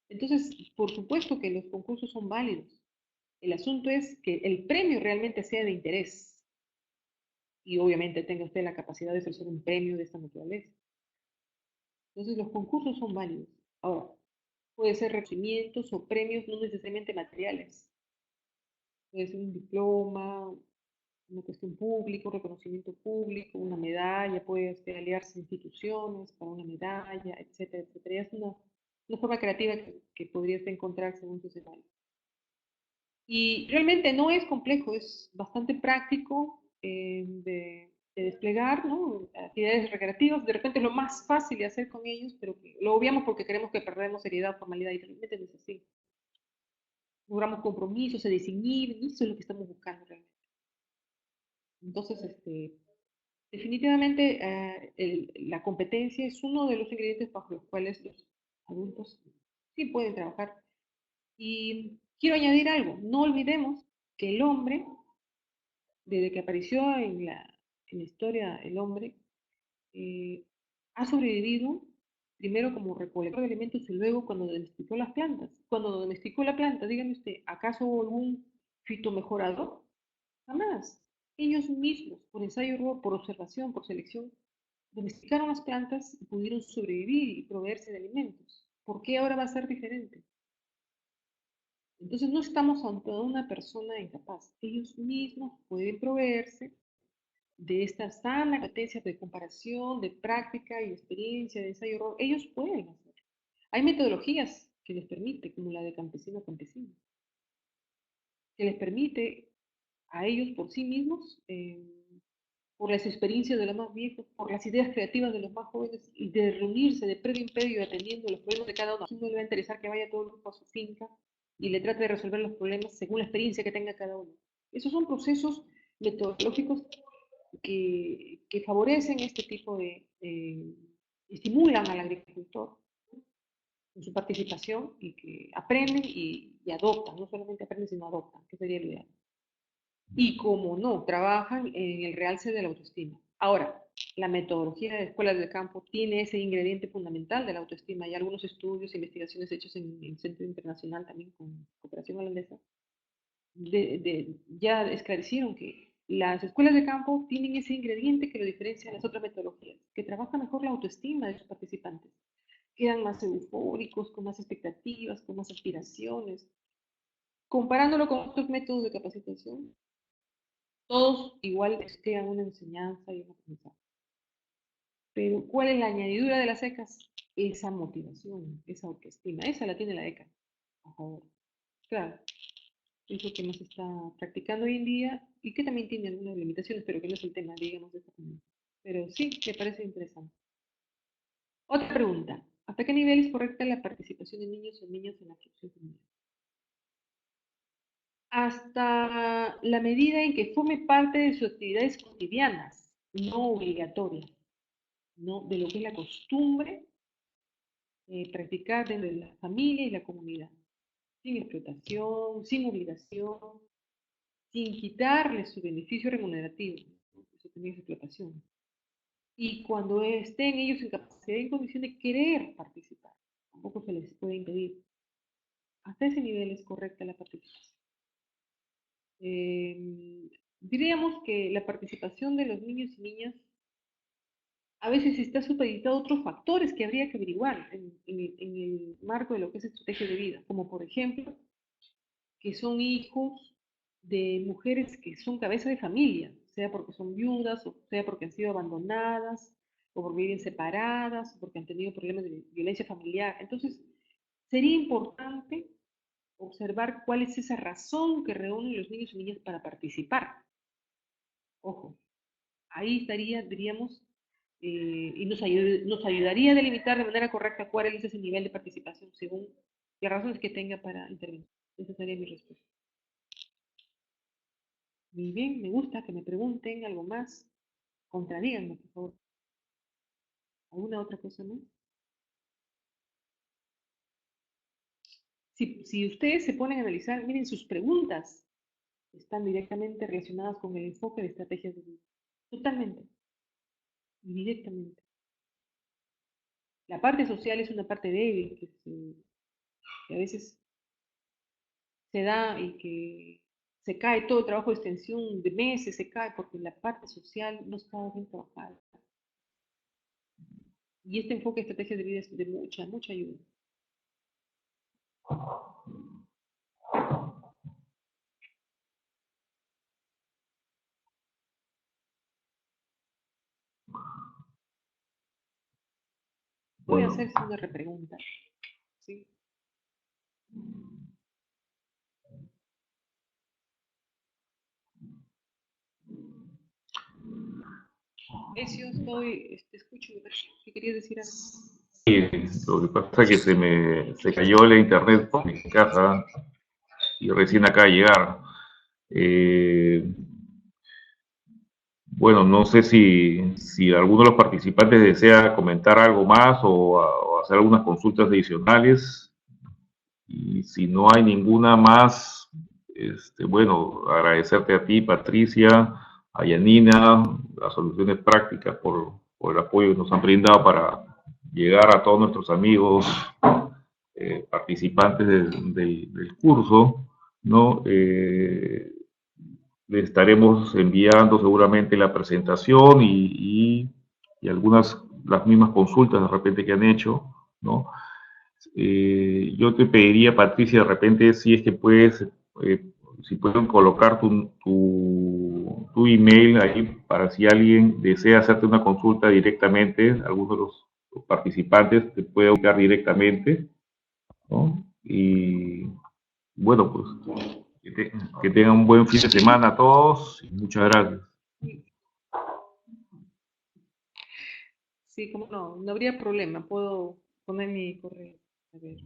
Entonces, por supuesto que los concursos son válidos. El asunto es que el premio realmente sea de interés y obviamente tenga usted la capacidad de ofrecer un premio de esta naturaleza. Entonces, los concursos son válidos. Ahora, puede ser reconocimientos o premios no necesariamente materiales. Puede ser un diploma, una cuestión pública, un reconocimiento público, una medalla, puede usted aliarse a instituciones para una medalla, etcétera, etcétera. Es una forma creativa que podría usted encontrar según su escenario. Y realmente no es complejo, es bastante práctico de desplegar, ¿no? Actividades recreativas, de repente es lo más fácil de hacer con ellos, pero que lo obviamos porque queremos que perdamos seriedad, formalidad, y realmente no es así. Logramos compromisos, se desinhiben, y eso es lo que estamos buscando realmente. Entonces, definitivamente la competencia es uno de los ingredientes bajo los cuales los adultos sí pueden trabajar. Y quiero añadir algo, no olvidemos que el hombre, desde que apareció en la historia el hombre, eh, ha sobrevivido primero como recolector de alimentos y luego cuando domesticó las plantas. Cuando domesticó la planta, dígame usted, ¿acaso hubo algún fitomejorador? Jamás. Ellos mismos, por ensayo error, por observación, por selección, domesticaron las plantas y pudieron sobrevivir y proveerse de alimentos. ¿Por qué ahora va a ser diferente? Entonces no estamos ante una persona incapaz. Ellos mismos pueden proveerse de esta sana competencia de comparación, de práctica y experiencia, de ensayo error. Ellos pueden hacerlo. Hay metodologías que les permite, como la de campesino a campesino, que les permite a ellos por sí mismos por las experiencias de los más viejos, por las ideas creativas de los más jóvenes, y de reunirse de predio en predio atendiendo los problemas de cada uno. A uno le va a interesar que vaya todo el grupo a su finca y le trate de resolver los problemas según la experiencia que tenga cada uno. Esos son procesos metodológicos que favorecen este tipo estimulan al agricultor en su participación y que aprenden y adoptan, no solamente aprenden, sino adoptan, que sería lo ideal. Y como no, trabajan en el realce de la autoestima. Ahora, la metodología de escuelas de campo tiene ese ingrediente fundamental de la autoestima. Hay algunos estudios e investigaciones hechos en el Centro Internacional también con cooperación holandesa, ya esclarecieron que las escuelas de campo tienen ese ingrediente que lo diferencia de las otras metodologías, que trabaja mejor la autoestima de sus participantes. Quedan más eufóricos, con más expectativas, con más aspiraciones. Comparándolo con otros métodos de capacitación, todos igual crean una enseñanza y un aprendizaje. Pero ¿cuál es la añadidura de las ECAs? Esa motivación, esa autoestima. Esa la tiene la ECA, a favor. Claro, es lo que más se está practicando hoy en día y que también tiene algunas limitaciones, pero que no es el tema, digamos, de esta comunidad. Pero sí, me parece interesante. Otra pregunta. ¿Hasta qué nivel es correcta la participación de niños o niñas en la producción familiar? hasta la medida en que forme parte de sus actividades cotidianas, no obligatorias, ¿no? De lo que es la costumbre practicar dentro de la familia y la comunidad, sin explotación, sin obligación, sin quitarle su beneficio remunerativo, ¿no? Eso también es explotación. Y cuando estén ellos en capacidad y en condición de querer participar, tampoco se les puede impedir. Hasta ese nivel es correcta la participación. Diríamos que la participación de los niños y niñas a veces está supeditada a otros factores que habría que averiguar en el marco de lo que es estrategia de vida, como por ejemplo que son hijos de mujeres que son cabeza de familia, sea porque son viudas, o sea porque han sido abandonadas, o porque viven separadas, o porque han tenido problemas de violencia familiar. Entonces, sería importante observar cuál es esa razón que reúnen los niños y niñas para participar. Ojo, ahí estaría, diríamos, y nos ayudaría a delimitar de manera correcta cuál es ese nivel de participación según las razones que tenga para intervenir. Esa sería mi respuesta. Muy bien, me gusta que me pregunten algo más. Contradíganme, por favor. ¿Alguna otra cosa más? Si ustedes se ponen a analizar, miren, sus preguntas están directamente relacionadas con el enfoque de estrategias de vida. Totalmente, directamente. La parte social es una parte débil que a veces se da y que se cae todo el trabajo de extensión de meses, se cae porque la parte social no está bien trabajada. Y este enfoque de estrategias de vida es de mucha, mucha ayuda. Voy a hacerse una repregunta. ¿Sí? Ezio, te escucho, ¿qué querías decir algo? Sí, lo que pasa es que se cayó la internet por mi casa y recién acaba de llegar. Eh, bueno, no sé si alguno de los participantes desea comentar algo más o hacer algunas consultas adicionales. Y si no hay ninguna más, bueno, agradecerte a ti, Patricia, a Yanina, las soluciones prácticas por el apoyo que nos han brindado para llegar a todos nuestros amigos participantes del curso, ¿no? Le estaremos enviando seguramente la presentación y algunas, las mismas consultas de repente que han hecho, ¿no? Yo te pediría, Patricia, de repente, si es que puedes, si pueden colocar tu email ahí para si alguien desea hacerte una consulta directamente, alguno de los participantes te puede ubicar directamente, ¿no? Y bueno, pues que tengan un buen fin de semana a todos y muchas gracias. Sí, cómo no, no habría problema, puedo poner mi correo. A ver.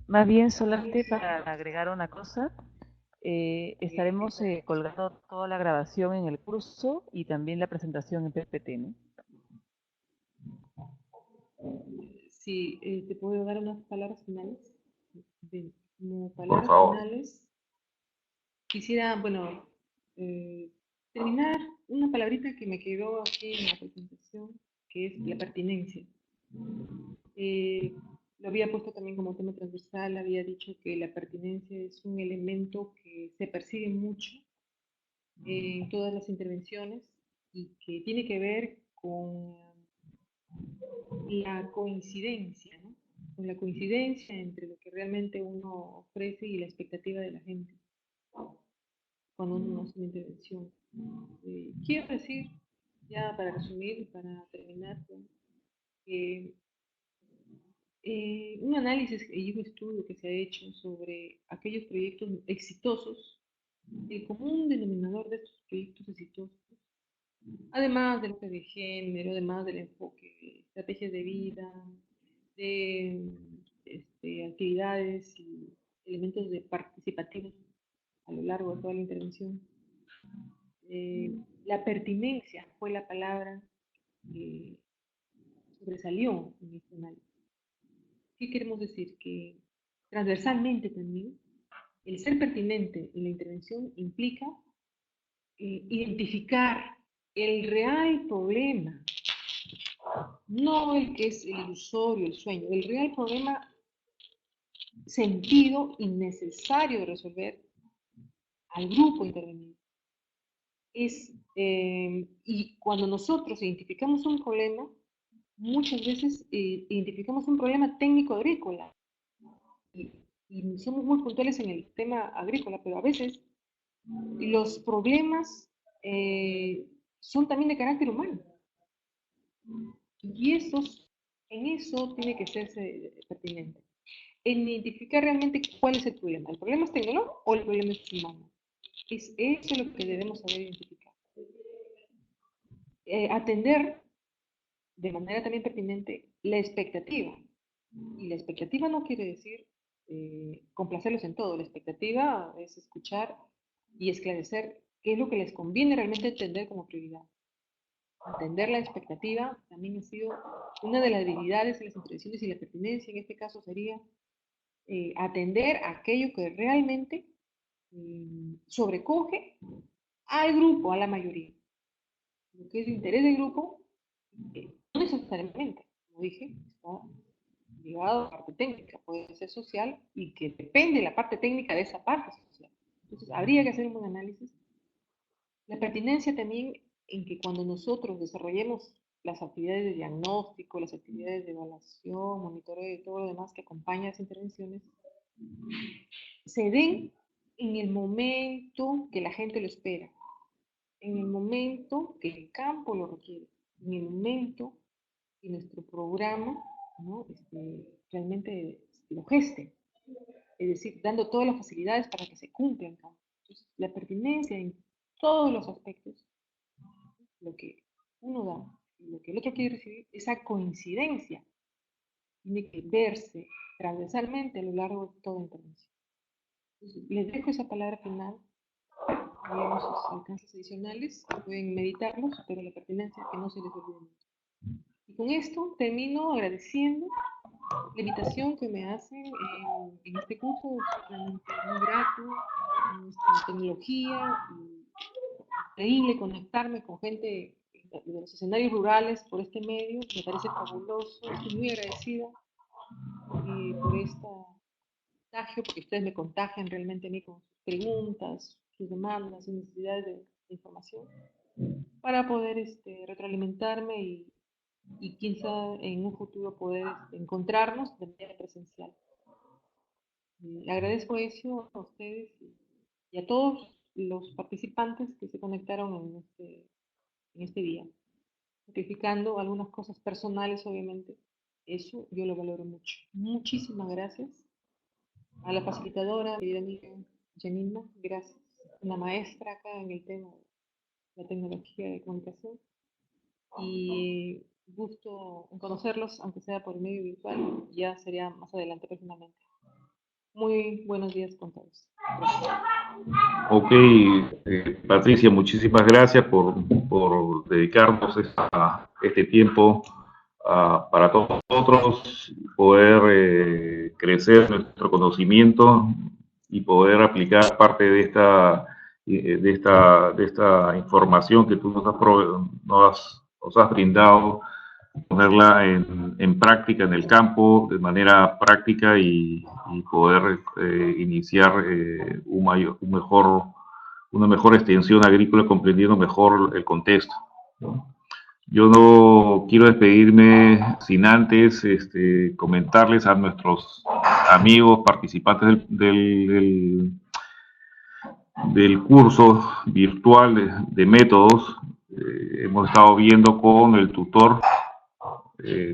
Más bien, solamente para agregar una cosa, estaremos colgando toda la grabación en el curso y también la presentación en PPT, ¿no? Sí, te puedo dar unas palabras finales. Como Por palabras favor. finales, quisiera, bueno, terminar una palabrita que me quedó aquí en la presentación, que es la pertinencia. Lo había puesto también como tema transversal, había dicho que la pertinencia es un elemento que se persigue mucho en todas las intervenciones y que tiene que ver con la coincidencia, ¿no? Con la coincidencia entre lo que realmente uno ofrece y la expectativa de la gente cuando uno hace una intervención. Quiero decir, ya para resumir y para terminar, que un análisis y un estudio que se ha hecho sobre aquellos proyectos exitosos, el común denominador de estos proyectos exitosos, además del enfoque de género, además del enfoque de estrategias de vida, de actividades y elementos de participativos a lo largo de toda la intervención. La pertinencia fue la palabra que sobresalió en este análisis. ¿Qué queremos decir? Que transversalmente también el ser pertinente en la intervención implica identificar el real problema, no el que es el ilusorio, el sueño, el real problema sentido y necesario de resolver al grupo intervenido. Y cuando nosotros identificamos un problema, muchas veces identificamos un problema técnico agrícola y somos muy puntuales en el tema agrícola, pero a veces los problemas son también de carácter humano. Y en eso tiene que serse pertinente. En identificar realmente cuál es el problema. ¿El problema es tecnológico o el problema es humano? Es eso lo que debemos saber identificar. Atender de manera también pertinente la expectativa. Y la expectativa no quiere decir complacerlos en todo. La expectativa es escuchar y esclarecer qué es lo que les conviene realmente entender como prioridad. Atender la expectativa también ha sido una de las habilidades de las intervenciones, y la pertinencia en este caso sería atender aquello que realmente sobrecoge al grupo, a la mayoría. Lo que es de interés del grupo, no necesariamente, como dije, está ligado a la parte técnica, puede ser social, y que depende la parte técnica de esa parte social. Entonces, habría que hacer un buen análisis. La pertinencia también en que cuando nosotros desarrollemos las actividades de diagnóstico, las actividades de evaluación, monitoreo y todo lo demás que acompaña a las intervenciones, se den en el momento que la gente lo espera, en el momento que el campo lo requiere, en el momento que nuestro programa, ¿no? Realmente lo geste, es decir, dando todas las facilidades para que se cumpla el campo. Entonces, la pertinencia en todos los aspectos, lo que uno da y lo que el otro quiere recibir, esa coincidencia tiene que verse transversalmente a lo largo de toda intervención. Entonces, les dejo esa palabra final. Digamos, sus alcances adicionales, pueden meditarlos, pero la pertinencia que no se les olvide mucho. Y con esto termino agradeciendo la invitación que me hacen en este curso, realmente muy grato, nuestra tecnología, increíble conectarme con gente de los escenarios rurales por este medio, me parece fabuloso, estoy muy agradecida por este contagio, porque ustedes me contagian realmente a mí con sus preguntas, sus demandas, sus necesidades de información, para poder retroalimentarme y quién sabe en un futuro poder encontrarnos de manera presencial. Le agradezco eso a ustedes y a todos los participantes que se conectaron en este día, sacrificando algunas cosas personales, obviamente. Eso yo lo valoro mucho. Muchísimas gracias a la facilitadora, querida amiga Janina, gracias. Una maestra acá en el tema de la tecnología de comunicación. Y gusto en conocerlos, aunque sea por medio virtual, ya sería más adelante personalmente. Muy buenos días con todos. Gracias. Ok, Patricia, muchísimas gracias por dedicarnos este tiempo para todos nosotros, poder crecer nuestro conocimiento y poder aplicar parte de esta información que tú nos has brindado, ponerla en práctica en el campo de manera práctica y poder iniciar una mejor extensión agrícola, comprendiendo mejor el contexto, ¿no? Yo no quiero despedirme sin antes comentarles a nuestros amigos participantes del curso virtual de métodos. Hemos estado viendo con el tutor,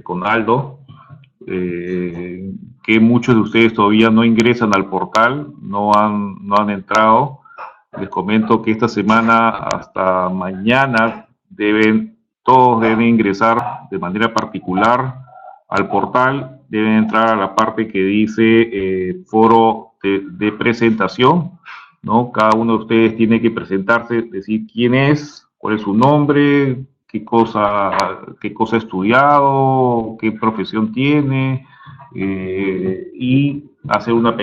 con Aldo, que muchos de ustedes todavía no ingresan al portal, no han entrado. Les comento que esta semana hasta mañana todos deben ingresar de manera particular al portal, deben entrar a la parte que dice foro de presentación, ¿no? Cada uno de ustedes tiene que presentarse, decir quién es, cuál es su nombre, qué cosa ha estudiado, qué profesión tiene, y hacer un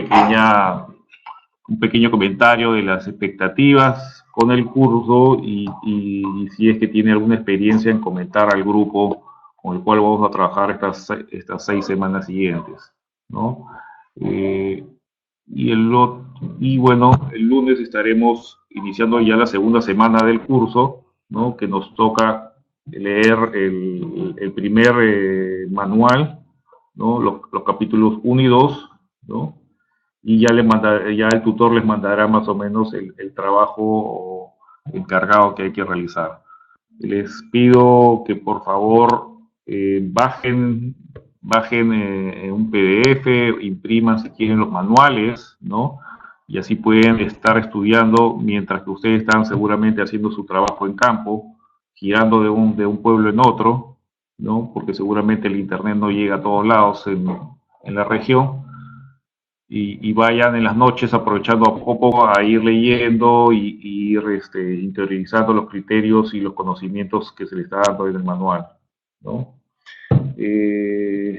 pequeño comentario de las expectativas con el curso y si es que tiene alguna experiencia en comentar al grupo con el cual vamos a trabajar estas 6 semanas siguientes, ¿no? Eh, y bueno, el lunes estaremos iniciando ya la segunda semana del curso, ¿no? Que nos toca leer el primer manual, ¿no? Los capítulos 1 y 2, ¿no? Y ya el tutor les mandará más o menos el trabajo encargado que hay que realizar. Les pido que por favor bajen un PDF, impriman si quieren los manuales, ¿no? Y así pueden estar estudiando mientras que ustedes están seguramente haciendo su trabajo en campo, girando de un pueblo en otro, ¿no? Porque seguramente el internet no llega a todos lados en la región. Y vayan en las noches aprovechando a poco a ir leyendo y ir interiorizando los criterios y los conocimientos que se les está dando en el manual, ¿no? Y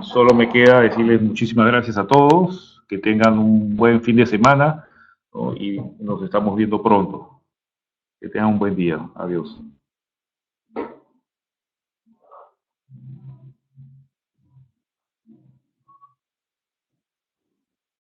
solo me queda decirles muchísimas gracias a todos, que tengan un buen fin de semana, ¿no? Y nos estamos viendo pronto. Que tengan un buen día. Adiós.